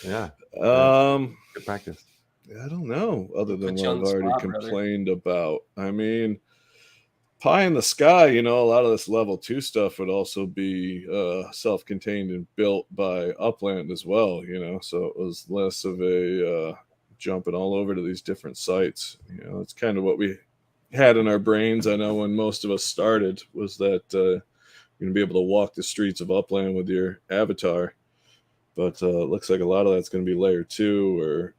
Yeah. Good practice. I don't know, other than Put what you on I've the already spot, complained about. I mean, pie in the sky, you know, a lot of this level 2 stuff would also be self-contained and built by Upland as well, you know, so it was less of a jumping all over to these different sites. You know, it's kind of what we had in our brains. I know when most of us started was that you're going to be able to walk the streets of Upland with your avatar, but it looks like a lot of that's going to be layer 2 or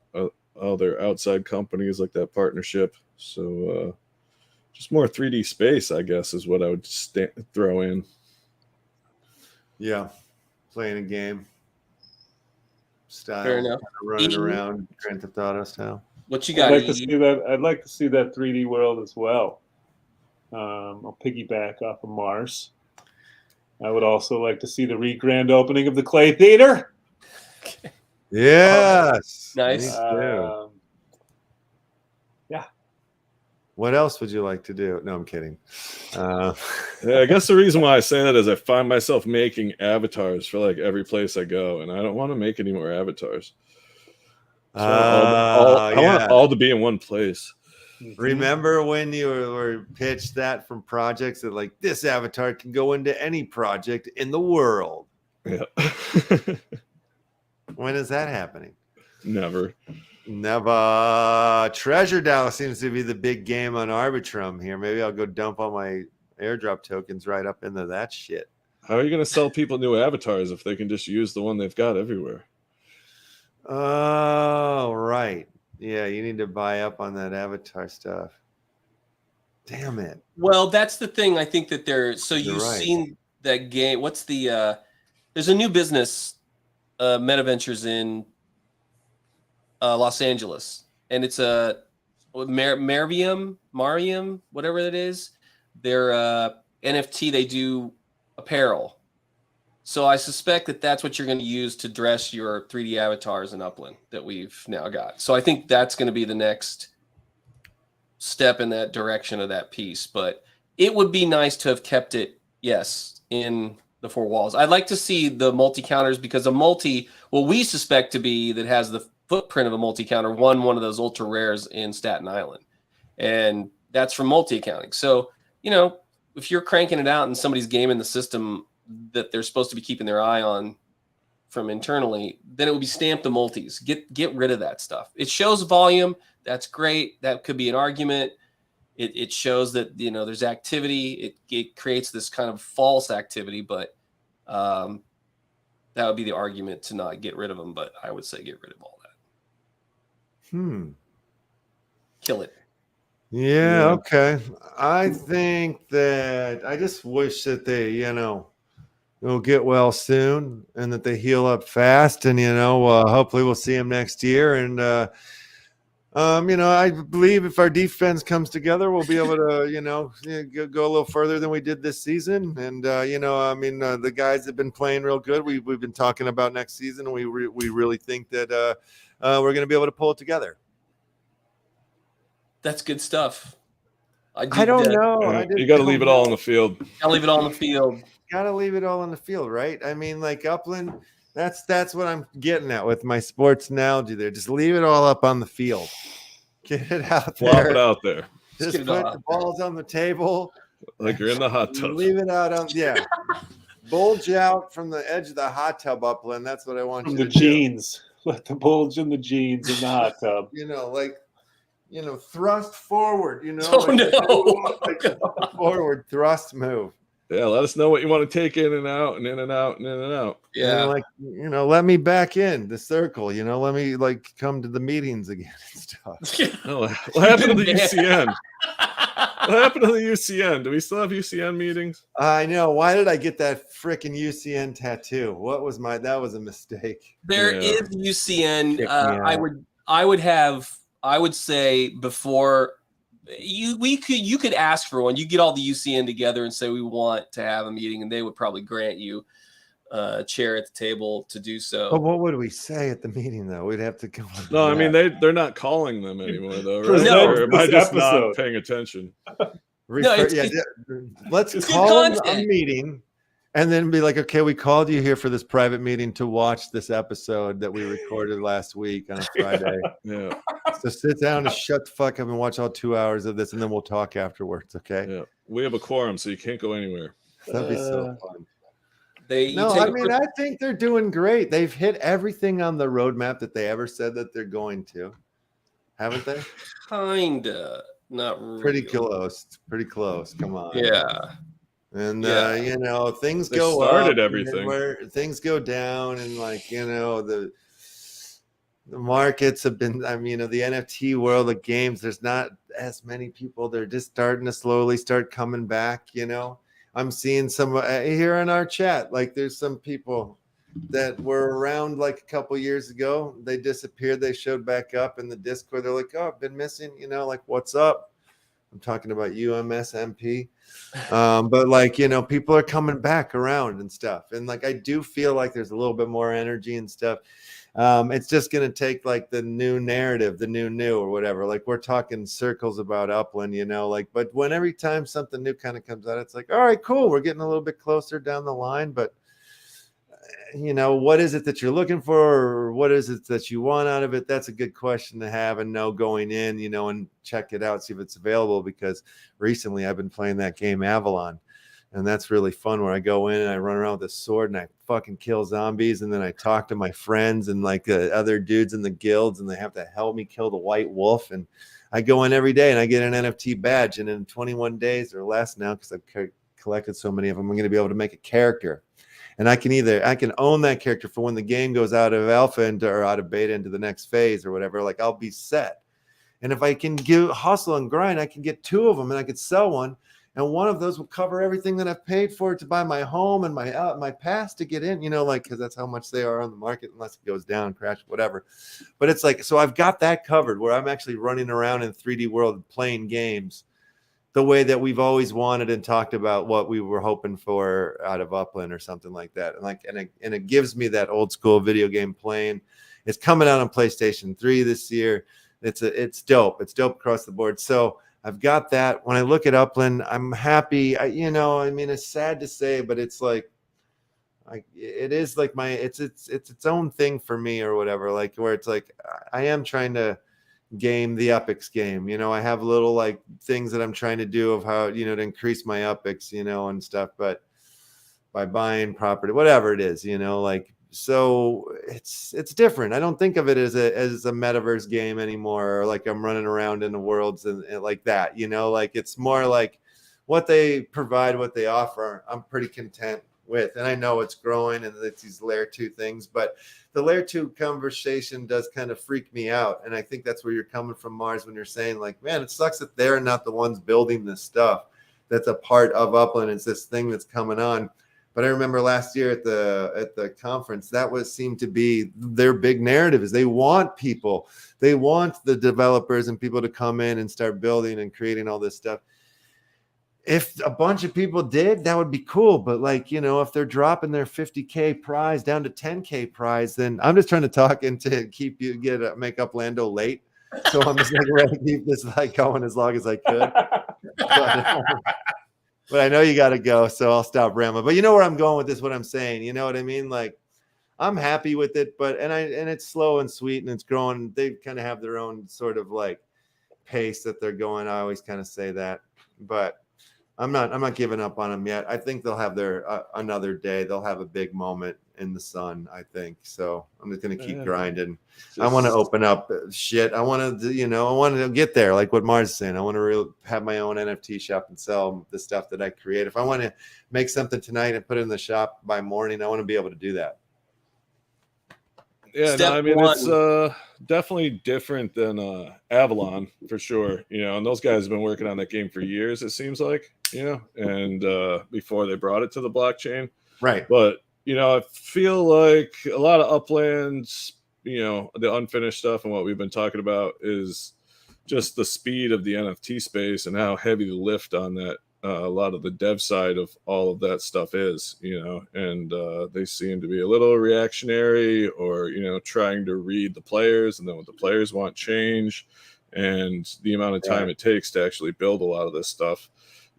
other outside companies like that partnership. So just more 3D space, I guess, is what I would throw in. Yeah, playing a game style. Fair enough. Running around Grand Theft Auto style. What you got? I'd like to see that. I'd like to see that 3D world as well. I'll piggyback off of Mars. I would also like to see the grand opening of the Clay Theater. Okay. Yes. Nice. Yeah. What else would you like to do? No, I'm kidding. Yeah, I guess the reason why I say that is I find myself making avatars for like every place I go, and I don't want to make any more avatars. So I want all to be in one place. Remember when you were pitched that from projects that like this avatar can go into any project in the world? Yeah. When is that happening? Never. Treasure Dow seems to be the big game on Arbitrum here. Maybe I'll go dump all my airdrop tokens right up into that shit. How are you going to sell people new avatars if they can just use the one they've got everywhere? Oh, right. Yeah, you need to buy up on that avatar stuff. Damn it. Well, that's the thing. I think that you've right. seen that game. What's the there's a new business, MetaVentures in Los Angeles, and it's a Mariam, whatever it is. They're NFT. They do apparel. So I suspect that that's what you're going to use to dress your 3D avatars in Upland that we've now got. So I think that's going to be the next step in that direction of that piece. But it would be nice to have kept it, yes, in the 4 walls. I'd like to see the multi-counters, because a multi, what we suspect to be that has the footprint of a multi-counter, one of those ultra rares in Staten Island. And that's from multi-accounting. So, you know, if you're cranking it out and somebody's gaming the system that they're supposed to be keeping their eye on from internally, then it would be stamped the multis. Get rid of that stuff. It shows volume. That's great. That could be an argument. It shows that, you know, there's activity. It creates this kind of false activity, but that would be the argument to not get rid of them. But I would say get rid of all that. Kill it. Yeah, okay. I think that I just wish that they, you know, will get well soon and that they heal up fast, and, you know, hopefully we'll see them next year. And, you know, I believe if our defense comes together, we'll be able to, you know, go a little further than we did this season. And, you know, I mean, the guys have been playing real good. We've been talking about next season, and we really think that we're going to be able to pull it together. That's good stuff. I don't know. You got to leave it all on the field. I'll leave it all on the field. Got to leave it all on the field, right? I mean, like Upland, that's what I'm getting at with my sports analogy there. Just leave it all up on the field. Get it out there. Flop it out there. Just put the balls on the table. Like you're in the hot tub. Leave it out on, yeah. Bulge out from the edge of the hot tub, Upland. That's what I want you to do. The jeans. Let the bulge in the jeans in the hot tub. You know, like, you know, thrust forward, you know. Oh, no. Like forward thrust move. Yeah, let us know what you want to take in and out and in and out and in and out. Yeah. And like, you know, let me back in the circle, you know, let me like come to the meetings again and stuff. Oh, what happened to the UCN? What happened to the UCN? Do we still have UCN meetings? I know. Why did I get that freaking UCN tattoo? What was that was a mistake. There Yeah. is UCN. Kick me out. I would say before you could ask for one. You get all the UCN together and say we want to have a meeting, and they would probably grant you a chair at the table to do so. But what would we say at the meeting though? We'd have to go. No, I mean they're not calling them anymore though, right? No, Or am I this just episode. not paying attention? Let's it's call good a content. meeting and then be like, okay, we called you here for this private meeting to watch this episode that we recorded last week on a Friday. Yeah. So sit down and shut the fuck up and watch all 2 hours of this, and then we'll talk afterwards. Okay? Yeah. We have a quorum, so you can't go anywhere. That'd be so fun. I think they're doing great. They've hit everything on the roadmap that they ever said that they're going to. Haven't they? Kinda, not really. Pretty close. Pretty close. Come on. Yeah. And Yeah. you know, things They go started up, everything. and where things go down, and like, you know, the markets have been, I mean, you know, the NFT world of games, there's not as many people. They're just starting to slowly start coming back, you know. I'm seeing some here in our chat, like there's some people that were around like a couple years ago. They disappeared. They showed back up in the Discord. They're like, oh, I've been missing, you know, like, what's up? I'm talking about UMSMP. But like, you know, people are coming back around and stuff. And like, I do feel like there's a little bit more energy and stuff. It's just going to take like the new narrative, the new or whatever. Like we're talking circles about Upland, you know, like, but when every time something new kind of comes out, it's like, all right, cool. We're getting a little bit closer down the line, but you know, what is it that you're looking for, or what is it that you want out of it? That's a good question to have and know going in, you know, and check it out, see if it's available, because recently I've been playing that game Avalon, and that's really fun, where I go in and I run around with a sword and I fucking kill zombies, and then I talk to my friends and like other dudes in the guilds, and they have to help me kill the white wolf. And I go in every day and I get an NFT badge, and in 21 days or less now, because I've collected so many of them, I'm going to be able to make a character. And I can own that character for when the game goes out of alpha or out of beta into the next phase or whatever. Like I'll be set. And if I can hustle and grind, I can get 2 of them, and I could sell one. And one of those will cover everything that I've paid for to buy my home and my pass to get in, you know, like, because that's how much they are on the market, unless it goes down, crash, whatever. But it's like, so I've got that covered, where I'm actually running around in 3D world playing games the way that we've always wanted and talked about what we were hoping for out of Upland or something like that. And like, and it gives me that old school video game playing. It's coming out on PlayStation 3 this year. It's dope. It's dope across the board. So I've got that. When I look at Upland, I'm happy. You know, I mean, it's sad to say, but it's like, it is like it's its own thing for me or whatever. Like where it's like, I am trying to game the epics game, you know. I have little like things that I'm trying to do of how, you know, to increase my epics, you know, and stuff, but by buying property, whatever it is, you know, like, so it's different. I don't think of it as a metaverse game anymore, or like I'm running around in the worlds and like that, you know, like it's more like what they provide, what they offer, I'm pretty content with. And I know it's growing and it's these layer 2 things, but the layer 2 conversation does kind of freak me out. And I think that's where you're coming from, Mars, when you're saying like, man, it sucks that they're not the ones building this stuff that's a part of Upland. It's this thing that's coming on. But I remember last year at the conference, that seemed to be their big narrative, is they want people, they want the developers and people to come in and start building and creating all this stuff. If a bunch of people did, that would be cool. But like, you know, if they're dropping their 50K prize down to 10K prize, then I'm just trying to talk into make Uplando late. So I'm just like ready to keep this like going as long as I could. But I know you got to go, so I'll stop rambling. But you know where I'm going with this, what I'm saying. You know what I mean? Like, I'm happy with it, but and it's slow and sweet and it's growing. They kind of have their own sort of like pace that they're going. I always kind of say that, but I'm not giving up on them yet. I think they'll have their another day. They'll have a big moment in the sun, I think. So I'm just going to keep grinding. I want to open up shit. I want to, you know, I want to get there. Like what Mars is saying, I want to have my own NFT shop and sell the stuff that I create. If I want to make something tonight and put it in the shop by morning, I want to be able to do that. Yeah, no, I mean, it's definitely different than Avalon for sure. And those guys have been working on that game for years, it seems like, and before they brought it to the blockchain. Right. But, I feel like a lot of Uplands, the unfinished stuff and what we've been talking about is just the speed of the NFT space and how heavy the lift on that. A lot of the dev side of all of that stuff is, and they seem to be a little reactionary or, trying to read the players, and then what the players want change, and the amount of time it takes to actually build a lot of this stuff.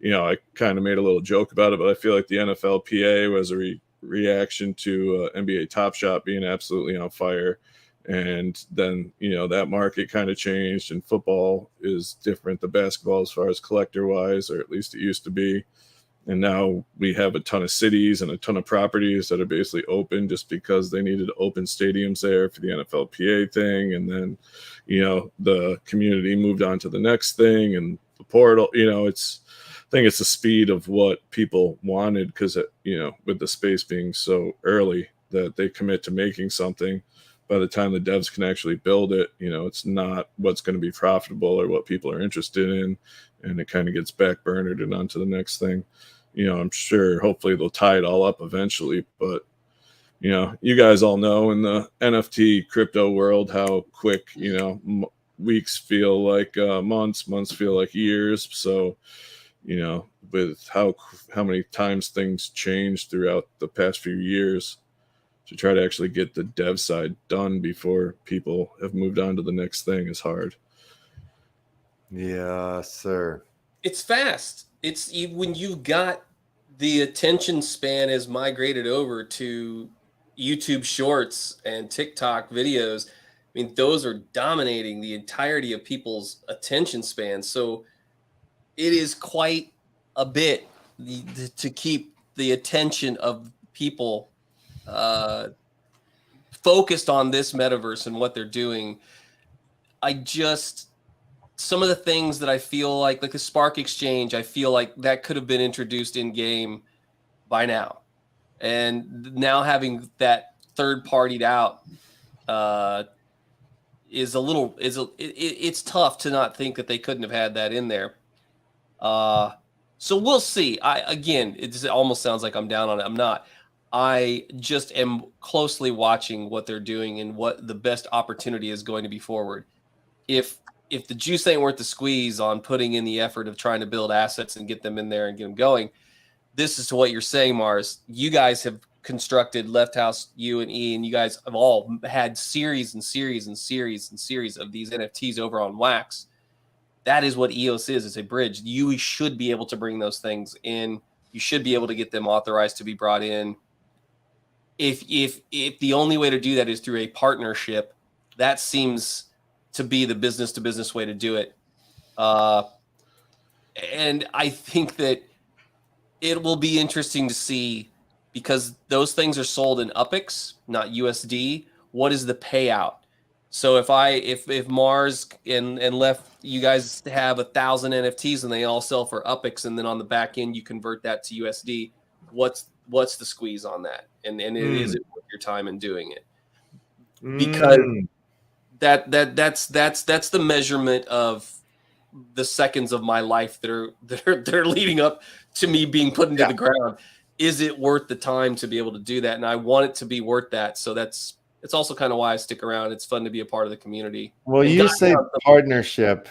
I kind of made a little joke about it, but I feel like the NFLPA was a reaction to NBA Top Shot being absolutely on fire. And then, that market kind of changed, and football is different than basketball as far as collector wise, or at least it used to be. And now we have a ton of cities and a ton of properties that are basically open just because they needed open stadiums there for the NFLPA thing. And then, the community moved on to the next thing, and the portal, I think it's the speed of what people wanted, because, with the space being so early that they commit to making something. By the time the devs can actually build it, it's not what's going to be profitable or what people are interested in, and it kind of gets backburnered and onto the next thing. I'm sure hopefully they'll tie it all up eventually, but you guys all know in the NFT crypto world how quick, weeks feel like months feel like years. So, with how many times things change throughout the past few years, to try to actually get the dev side done before people have moved on to the next thing is hard. Yeah, sir. It's fast. It's when you got the attention span has migrated over to YouTube Shorts and TikTok videos. I mean, those are dominating the entirety of people's attention span. So it is quite a bit to keep the attention of people focused on this metaverse and what they're doing. Some of the things that I feel like a Spark Exchange, I feel like that could have been introduced in game by now, and now having that third partied out it's tough to not think that they couldn't have had that in there. So we'll see. It almost sounds like I'm down on it. I'm not. I just am closely watching what they're doing and what the best opportunity is going to be forward. If the juice ain't worth the squeeze on putting in the effort of trying to build assets and get them in there and get them going, this is to what you're saying, Mars. You guys have constructed Left House, you and E, and you guys have all had series and series and series and series of these NFTs over on Wax. That is what EOS is. It's a bridge. You should be able to bring those things in. You should be able to get them authorized to be brought in. If the only way to do that is through a partnership, that seems to be the business to business way to do it. And I think that it will be interesting to see, because those things are sold in UPX, not USD. What is the payout? So if Mars and Left, you guys have 1,000 NFTs and they all sell for UPX, and then on the back end you convert that to USD, what's the squeeze on that? And is it worth your time in doing it? Because that's the measurement of the seconds of my life that are leading up to me being put into the ground. Is it worth the time to be able to do that? And I want it to be worth that. So it's also kind of why I stick around. It's fun to be a part of the community. Well, and you say partnership,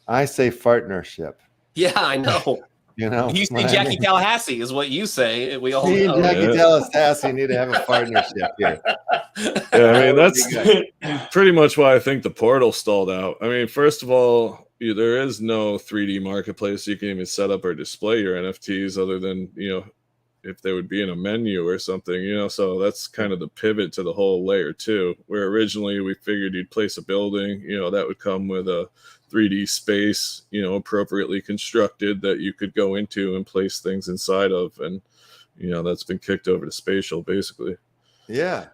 I say partnership. Yeah, I know. You say Jackie Tallahassee is what you say. We all know. Jackie Tallahassee need to have a partnership here. Yeah, I mean, that's pretty much why I think the portal stalled out. I mean, first of all, there is no 3D marketplace you can even set up or display your NFTs other than, if they would be in a menu or something, so that's kind of the pivot to the whole layer 2, where originally we figured you'd place a building, that would come with a 3D space, appropriately constructed that you could go into and place things inside of. And, that's been kicked over to spatial basically. Yeah.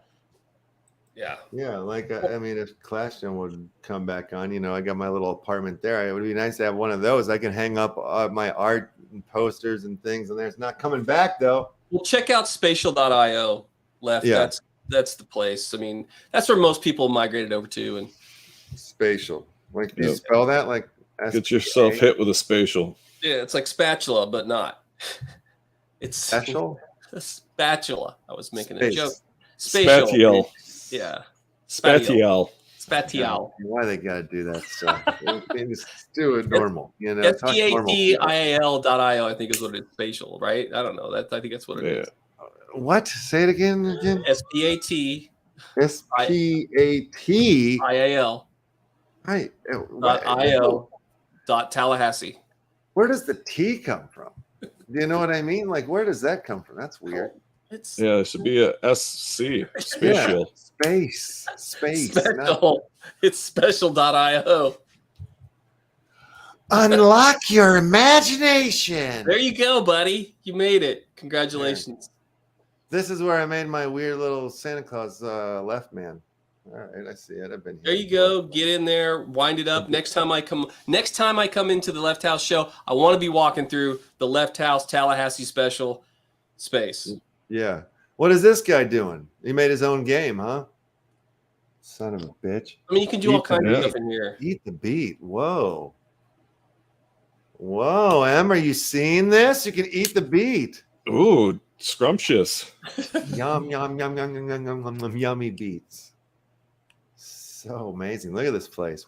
Yeah. Like, I mean, if Clashdown would come back on, I got my little apartment there. It would be nice to have one of those. I can hang up my art and posters and things, and it's not coming back though. Well, check out spatial.io, Left. Yeah. That's the place. I mean, that's where most people migrated over to. And spatial. Like, do you Yep. spell that like? Get yourself hit with a spatial. Yeah, it's like spatula, but not. It's Special. a spatula. I was making a Space. joke. Spatial. Spatial. Yeah. Spatial. Spatial. Why they gotta do that stuff? Just do it normal. You know, talk normal. SPATIAL.io, I think is what it is. Spatial, right? I don't know. I think that's what it is. What? Say it again. SPAT. SPAT. IAL. Right. .io. Tallahassee. Where does the T come from? Do you know what I mean? Like, where does that come from? That's weird. It's Yeah, it should be a SC. Spatial. Yeah. Space. special. It's special.io. Unlock your imagination. There you go, buddy. You made it. Congratulations. This is where I made my weird little Santa Claus left man. All right, I see it. I've been here. There you go. Get in there, wind it up. Next time I come into the Left House show, I want to be walking through the Left House Tallahassee special space. Yeah. What is this guy doing? He made his own game, huh? Son of a bitch. I mean, you can do all kinds of stuff in here. Eat the beat. Whoa. Whoa, Em, are you seeing this? You can eat the beat. Ooh, scrumptious. Yum, yum, yum, yum, yum, yum, yum, yum, yummy beats. So amazing. Look at this place.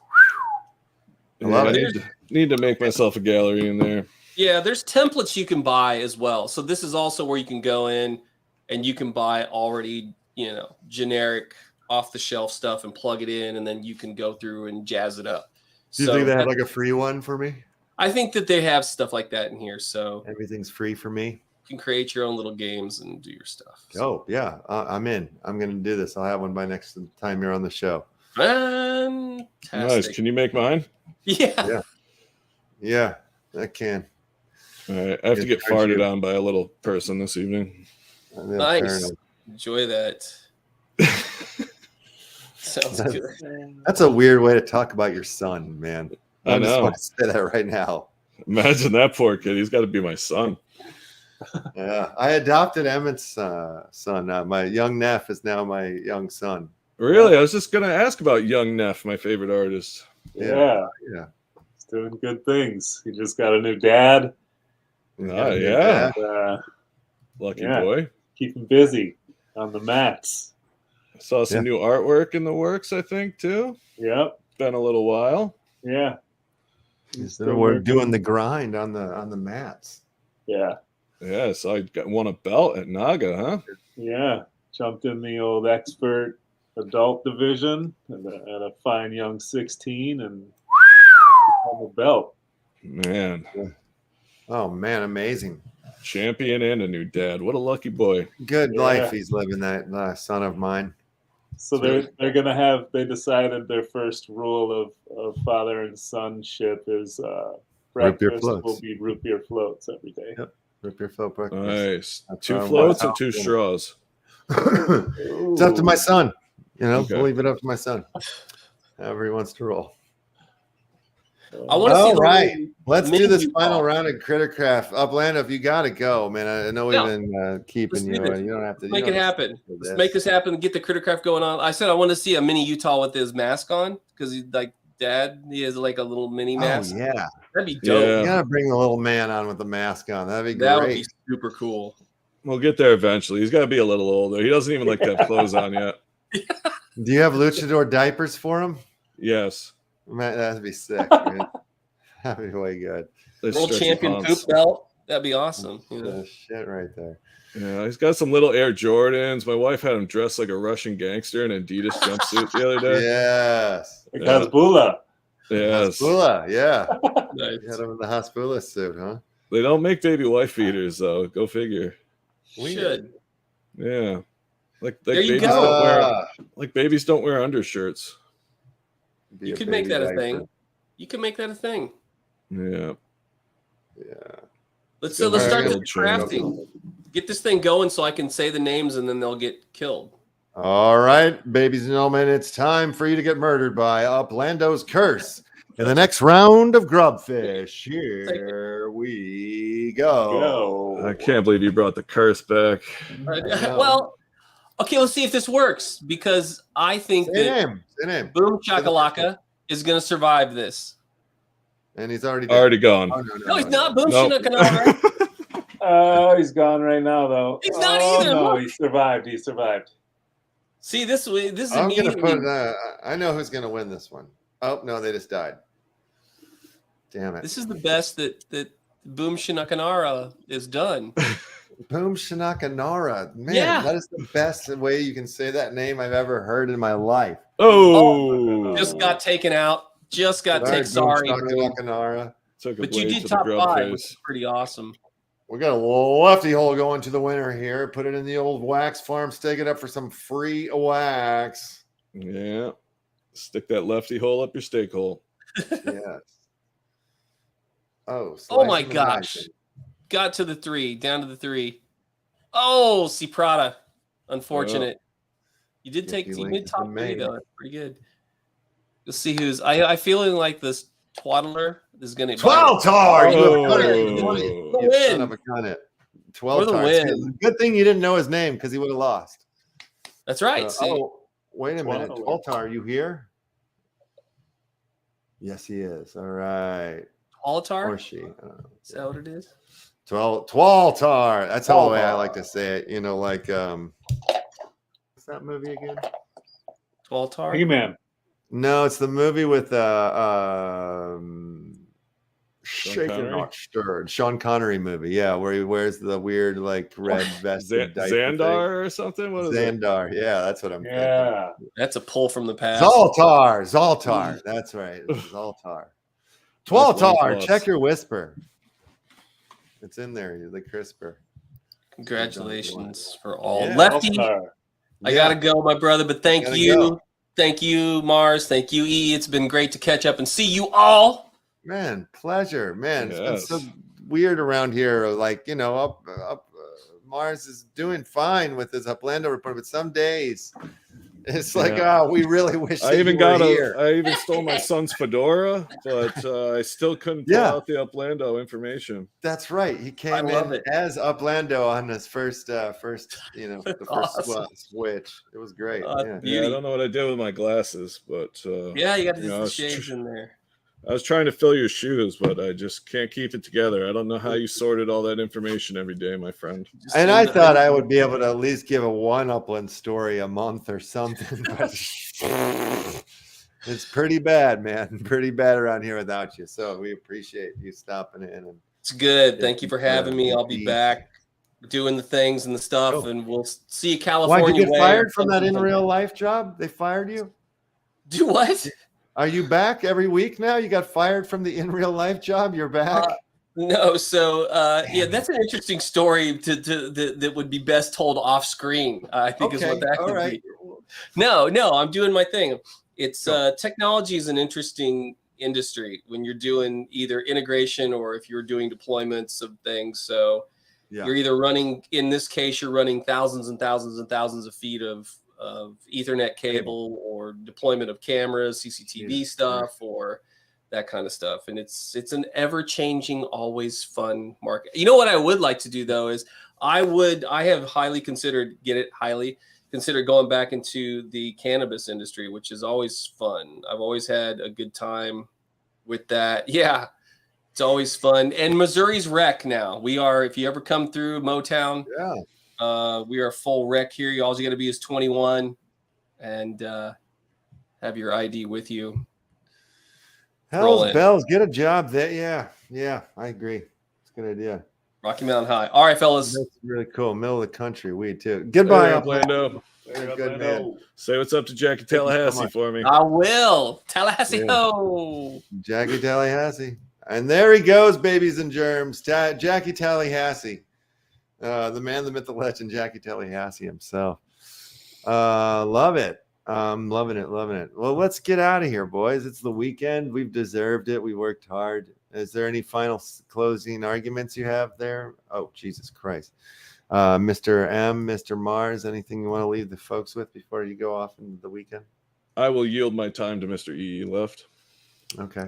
I love it. Need to make myself a gallery in there. Yeah, there's templates you can buy as well. So this is also where you can go in and you can buy already, generic off-the-shelf stuff and plug it in, and then you can go through and jazz it up. Do you think they have like a free one for me? I think that they have stuff like that in here. So everything's free for me. You can create your own little games and do your stuff. So. Oh, yeah. I'm in. I'm going to do this. I'll have one by next time you're on the show. Fantastic. Nice. Can you make mine? Yeah. Yeah, I can. All right. I have to get farted on by a little person this evening. Nice. Enjoy that. Sounds good. That's a weird way to talk about your son, man. I know. just want to say that right now. Imagine that poor kid. He's got to be my son. Yeah. I adopted Emmett's son. My young Neff is now my young son. Really? I was just going to ask about Young Neff, my favorite artist. Yeah. He's doing good things. He just got a new dad. Yeah. Lucky boy. Keep him busy on the mats. I saw some new artwork in the works, I think, too. Yep. Been a little while. Yeah. We're doing the grind on the mats. Yeah. Yeah, so I won a belt at Naga, huh? Yeah. Jumped in the old expert adult division at a fine young 16 and won the belt. Man. Oh, man, amazing. Champion and a new dad. What a lucky boy. Good life he's living, that son of mine. So they're gonna have. They decided their first rule of father and sonship is breakfast will be root beer floats every day. Yep, root beer float breakfast. Nice. That's 2 floats and 2 straws. It's up to my son. We'll leave it up to my son. However he wants to roll. I want to see. All right, let's do this final round of Crittercraft. Uplando, if you got to go, man. I know we've been keeping you. You don't have to make it happen. Let's make this happen. Get the Crittercraft going on. I said I want to see a mini Utah with his mask on because he's like dad. He has like a little mini mask. Oh yeah, that'd be dope. You gotta bring the little man on with the mask on. That'd be great. That would be super cool. We'll get there eventually. He's got to be a little older. He doesn't even like to have clothes on yet. Do you have luchador diapers for him? Yes. Man, that'd be sick. Man. That'd be way good. World champion poop belt. That'd be awesome. Shit right there. Yeah, he's got some little Air Jordans. My wife had him dressed like a Russian gangster in an Adidas jumpsuit the other day. Yes. Like Hasbulla. Yes. Hasbulla, yeah. Nice. You had him in the Hasbulla suit, huh? They don't make baby wife beaters, though. Go figure. We should. Yeah. Like there babies you go. don't wear, like babies don't wear undershirts. You could make that a thing. You can make that a thing. Yeah. Let's start crafting. Get this thing going so I can say the names and then they'll get killed. All right, babies and gentlemen, it's time for you to get murdered by Uplando's curse. In the next round of Grubfish, here we go. I can't believe you brought the curse back. Well, okay, let's see if this works because I think Say name. Boom Chakalaka is going to survive this. And he's already dead. Already gone. Oh, No, he's not. Boom, Nope. Chinook, Oh, he's gone right now, though. He's not Oh, either, No, look. he survived. He survived. See, this is I'm going to immediately. put, I know who's going to win this one. Oh, no, they just died. Damn it. This is the best that Boom Shinakanara is done. Boom Shinakanara. Man, Yeah. that is the best way you can say that name I've ever heard in my life. Oh, Just got taken out. Just got All right, taken. Sorry, Boom Boom. Shinakanara. Took a But you blade did to the top grub 5, which face. is pretty awesome. We got a lefty hole going to the winner here. Put it in the old wax farm. Stake it up for some free wax. Yeah. Stick that lefty hole up your steak hole. Yes. Oh, Oh my slice 'em and gosh. dice 'em. Got to the 3, down to the 3. Oh, see Prada. Unfortunate. You did Guilty take link mid has top been 3 made. though. That's pretty good. You'll see who's I feeling like this twaddler is gonna 12 tar. You Oh. have The You son win. of a gun it. For 12 the tar. win. Good thing you didn't know his name because he would have lost. That's right. See? Oh, wait a minute. 12. 12 tar, are you here? Yes, he is. All right. Altar? Or she. I don't know. Is that what it is? 12 tar. That's the way I like to say it. You know, like what's that movie again? Altar? He-Man. No, it's the movie with Shaken Connery? Not Stirred. Sean Connery movie, yeah, where he wears the weird like red vest. Xandar or something? What is it? Xandar, yeah, that's what I'm thinking. Yeah. That's a pull from the past. Zoltar. That's right. It's Zoltar. 12 tar. OnePlus. Check your whisper. It's in there. You're the crisper. Congratulations for all. Yeah. Lefty, All-star. I gotta go, my brother, but thank Gotta you. go. Thank you, Mars. Thank you, E. It's been great to catch up and see you all. Man, pleasure. Man, it's Yes. been so weird around here. Like, you know, Mars is doing fine with his Uplando report, but some days it's like, Yeah. oh, we really wish I that even you were got here. I even stole my son's fedora, but I still couldn't pull out the Uplando information. That's right. He came love in it. as Uplando on his first, you know, the first Awesome. switch. It was great. Oh, Yeah. Yeah, I Beauty. don't know what I did with my glasses, but Yeah, you got to you do know, the it's shades in there. I was trying to fill your shoes, but I just can't keep it together. I don't know how you sorted all that information every day, my friend. Just And do I the- thought I would be able to at least give a one Upland story a month or something, but it's pretty bad, man. Pretty bad around here without you. So we appreciate you stopping in. And It's good. Thank you for having me. I'll be Indeed. back doing the things and the stuff, Cool. and we'll see you California. why'd you get way fired or from that in something. real life job? They fired you? Do what? Are you back every week now? You got fired from the in real life job? You're back? No, so yeah, that's an interesting story that would be best told off screen. I think is what that all could right. be. No, I'm doing my thing. It's Go. technology is an interesting industry when you're doing either integration or if you're doing deployments of things. So Yeah. you're either running, in this case, you're running thousands and thousands and thousands of feet of Ethernet cable or deployment of cameras, CCTV Yeah, stuff, or that kind of stuff. And it's an ever-changing, always fun market. You know what I would like to do though is I have highly considered going back into the cannabis industry, which is always fun. I've always had a good time with that. Yeah, it's always fun. And Missouri's rec now. We are, if you ever come through Motown, Yeah. we are full rec here. All you got to be is 21 and have your ID with you. Roll Hell's in. bells. Get a job there. Yeah. I agree. It's a good idea. Rocky Mountain High. All right, fellas. That's really cool. Middle of the country. We too. Goodbye, Hey, Upland. Uplando. You're a good man. Say what's up to Jackie Thank you so Tallahassee much. for me. I will. Tallahassee Yeah. ho. Jackie Tallahassee. And there he goes, babies and germs. Jackie Tallahassee. The man, the myth, the legend, Jackie Tallahassee himself. Love it. Loving it. Well, let's get out of here, boys. It's the weekend. We've deserved it. We worked hard. Is there any final closing arguments you have there? Oh, Jesus Christ. Mr. M, Mr. Mars, anything you want to leave the folks with before you go off into the weekend? I will yield my time to Mr. E.E.LEFT. Okay.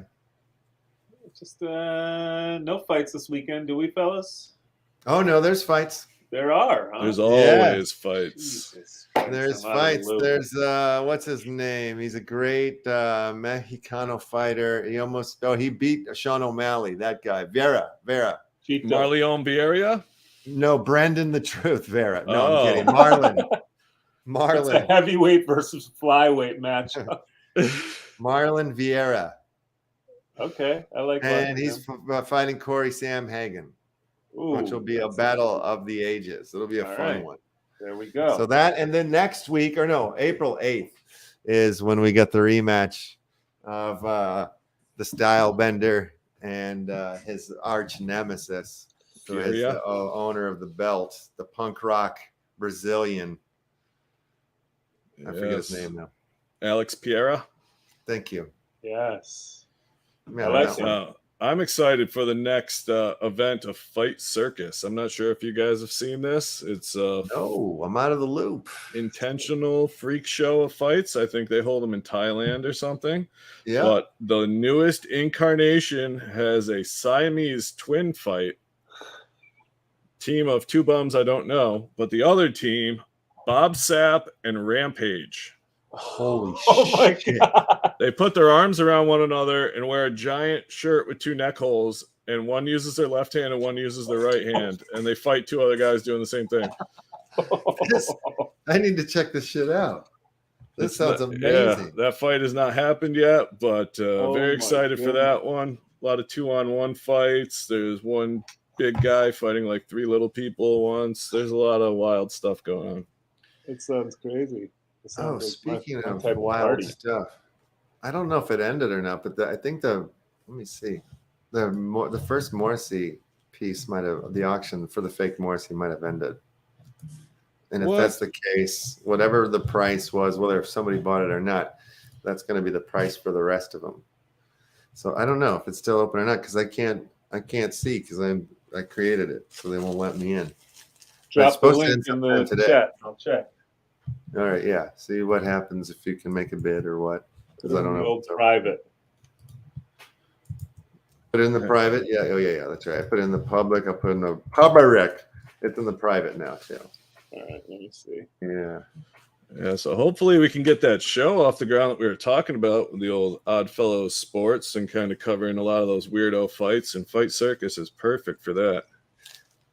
Just no fights this weekend, do we, fellas? Oh, no, there's fights. There are, huh? There's always fights. Jesus Christ, There's I'm out of the fights. loop. There's what's his name? He's a great Mexicano fighter. He beat Sean O'Malley. That guy, Vera. Cheeto. Marleon Vieira? No, Brandon the Truth Vera. No, Oh. I'm kidding. Marlon. It's a heavyweight versus flyweight match. Marlon Vieira. Okay, I like that. And he's fighting Corey Sam Hagen, which will be a battle of the ages. It'll be a fun one. There we go. So that, and then next week, or no, April 8th is when we get the rematch of the Style Bender and his arch nemesis, who is the owner of the belt, the punk rock Brazilian. I forget his name now. Alex Piera. Thank you. Yes. Yeah, I like him. I'm excited for the next event of Fight Circus. I'm not sure if you guys have seen this. It's no, I'm out of the loop. Intentional freak show of fights. I think they hold them in Thailand or something. Yeah. But the newest incarnation has a Siamese twin fight. Team of two bums I don't know, but the other team, Bob Sapp and Rampage. Holy my God. They put their arms around one another and wear a giant shirt with 2 neck holes, and one uses their left hand and one uses their right hand, and they fight 2 other guys doing the same thing. I need to check this shit out. This sounds amazing. Yeah, that fight has not happened yet, but very excited for goodness. that one. A lot of 2-on-1 fights. There's one big guy fighting like 3 little people once. There's a lot of wild stuff going on. It sounds crazy. Oh, speaking of wild stuff, I don't know if it ended or not, but I think let me see, the first Morrissey piece might have, the auction for the fake Morrissey might have ended. And if that's the case, whatever the price was, whether if somebody bought it or not, that's going to be the price for the rest of them. So I don't know if it's still open or not, because I can't see, because I created it, so they won't let me in. Drop the link in the chat. I'll check. All right, yeah. See what happens if you can make a bid or what. Because I don't know. Private. Put it in the private. Yeah. Oh, yeah. That's right. I put it in the public. I'll put it in the public. It's in the private now too. All right. Let me see. Yeah. Yeah. So hopefully we can get that show off the ground that we were talking about with the old Oddfellows Sports and kind of covering a lot of those weirdo fights. And Fight Circus is perfect for that.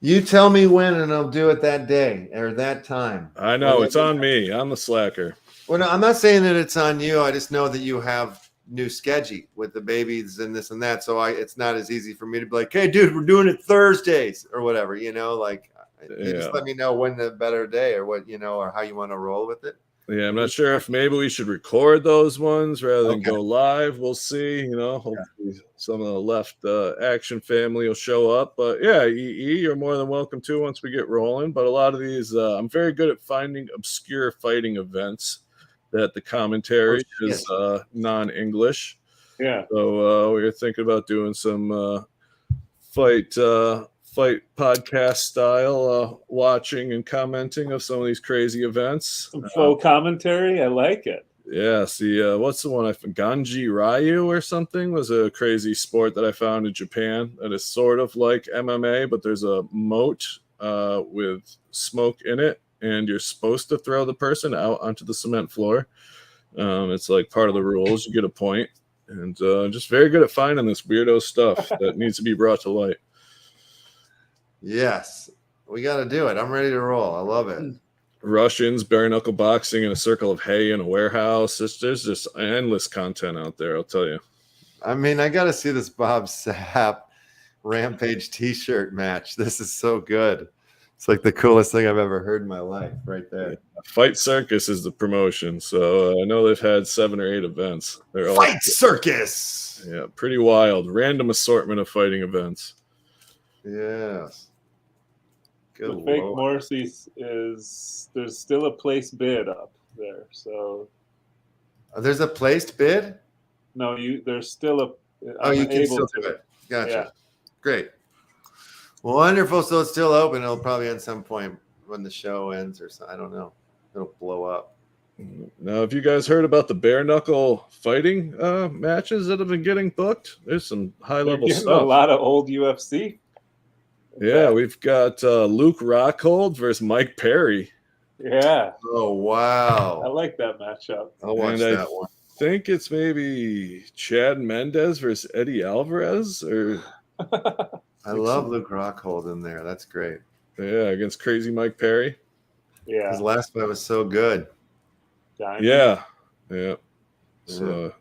You tell me when, and I'll do it that day or that time. I know it's on me. I'm the slacker. Well, no, I'm not saying that it's on you. I just know that you have new schedule with the babies and this and that. So it's not as easy for me to be like, hey, dude, we're doing it Thursdays or whatever, you just let me know when the better day or what, or how you want to roll with it. Yeah, I'm not sure if maybe we should record those ones rather than go live. We'll see. Hopefully some of the left action family will show up. But yeah, EE, you're more than welcome to once we get rolling. But a lot of these, I'm very good at finding obscure fighting events that the commentary is non-English. Yeah. So we were thinking about doing some fight podcast style watching and commenting of some of these crazy events. Some faux commentary. I like it. Yeah. See, what's the one I found? Ganji Ryu or something was a crazy sport that I found in Japan that is sort of like MMA, but there's a moat with smoke in it, and you're supposed to throw the person out onto the cement floor. It's like part of the rules. You get a point, and just very good at finding this weirdo stuff that needs to be brought to light. Yes, we got to do it. I'm ready to roll. I love it. Russians, bare knuckle boxing in a circle of hay in a warehouse. There's just endless content out there, I'll tell you. I mean, I got to see this Bob Sapp Rampage t-shirt match. This is so good. It's like the coolest thing I've ever heard in my life right there. Fight Circus is the promotion. So I know they've had 7 or 8 events. They're Fight Circus! Yeah, pretty wild. Random assortment of fighting events. Yes. Good the fake Morrissey's there's still a placed bid up there. So there's a placed bid? No, there's still you can still do it. Gotcha. Yeah. Great. Well, wonderful. So it's still open. It'll probably at some point when the show ends or something. I don't know. It'll blow up. Now, have you guys heard about the bare knuckle fighting matches that have been getting booked? There's some high level stuff. A lot of old UFC. Yeah, we've got Luke Rockhold versus Mike Perry. Yeah. Oh, I wow. like that matchup. I'll watch And that one. I think it's maybe Chad Mendez versus Eddie Alvarez, or I love Luke Rockhold in there. That's great. yeah, against Crazy Mike Perry. Yeah. His last fight was so good. Diamond. Yeah, yeah. So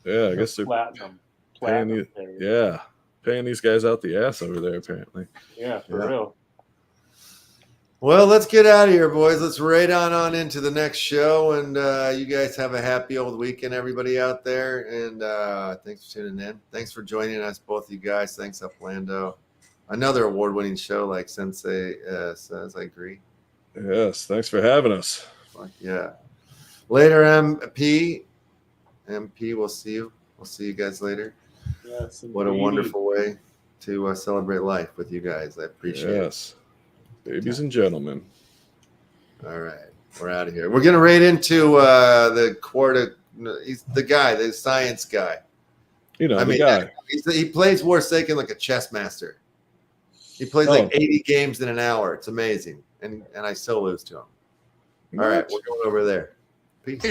yeah, I guess they're Platinum. paying Platinum. paying these guys out the ass over there apparently. Yeah, for Yeah. real. Well, let's get out of here, boys. Let's raid on into the next show. And you guys have a happy old weekend, everybody out there. And thanks for tuning in. Thanks for joining us, both you guys. Thanks, Uplando. Another award-winning show, like Sensei says. I agree. Yes, thanks for having us. Fuck yeah. Later, MP. MP, we'll see you. We'll see you guys later. Yes, What a indeed. wonderful way to celebrate life with you guys. I appreciate it. Yes, ladies and gentlemen. All right, we're out of here. We're gonna raid into the quarter. He's the guy, the science guy. You know, I the mean, guy. he plays Forsaken like a chess master. He plays like 80 games in an hour. It's amazing, and I still lose to him. All right, we're going over there. Peace.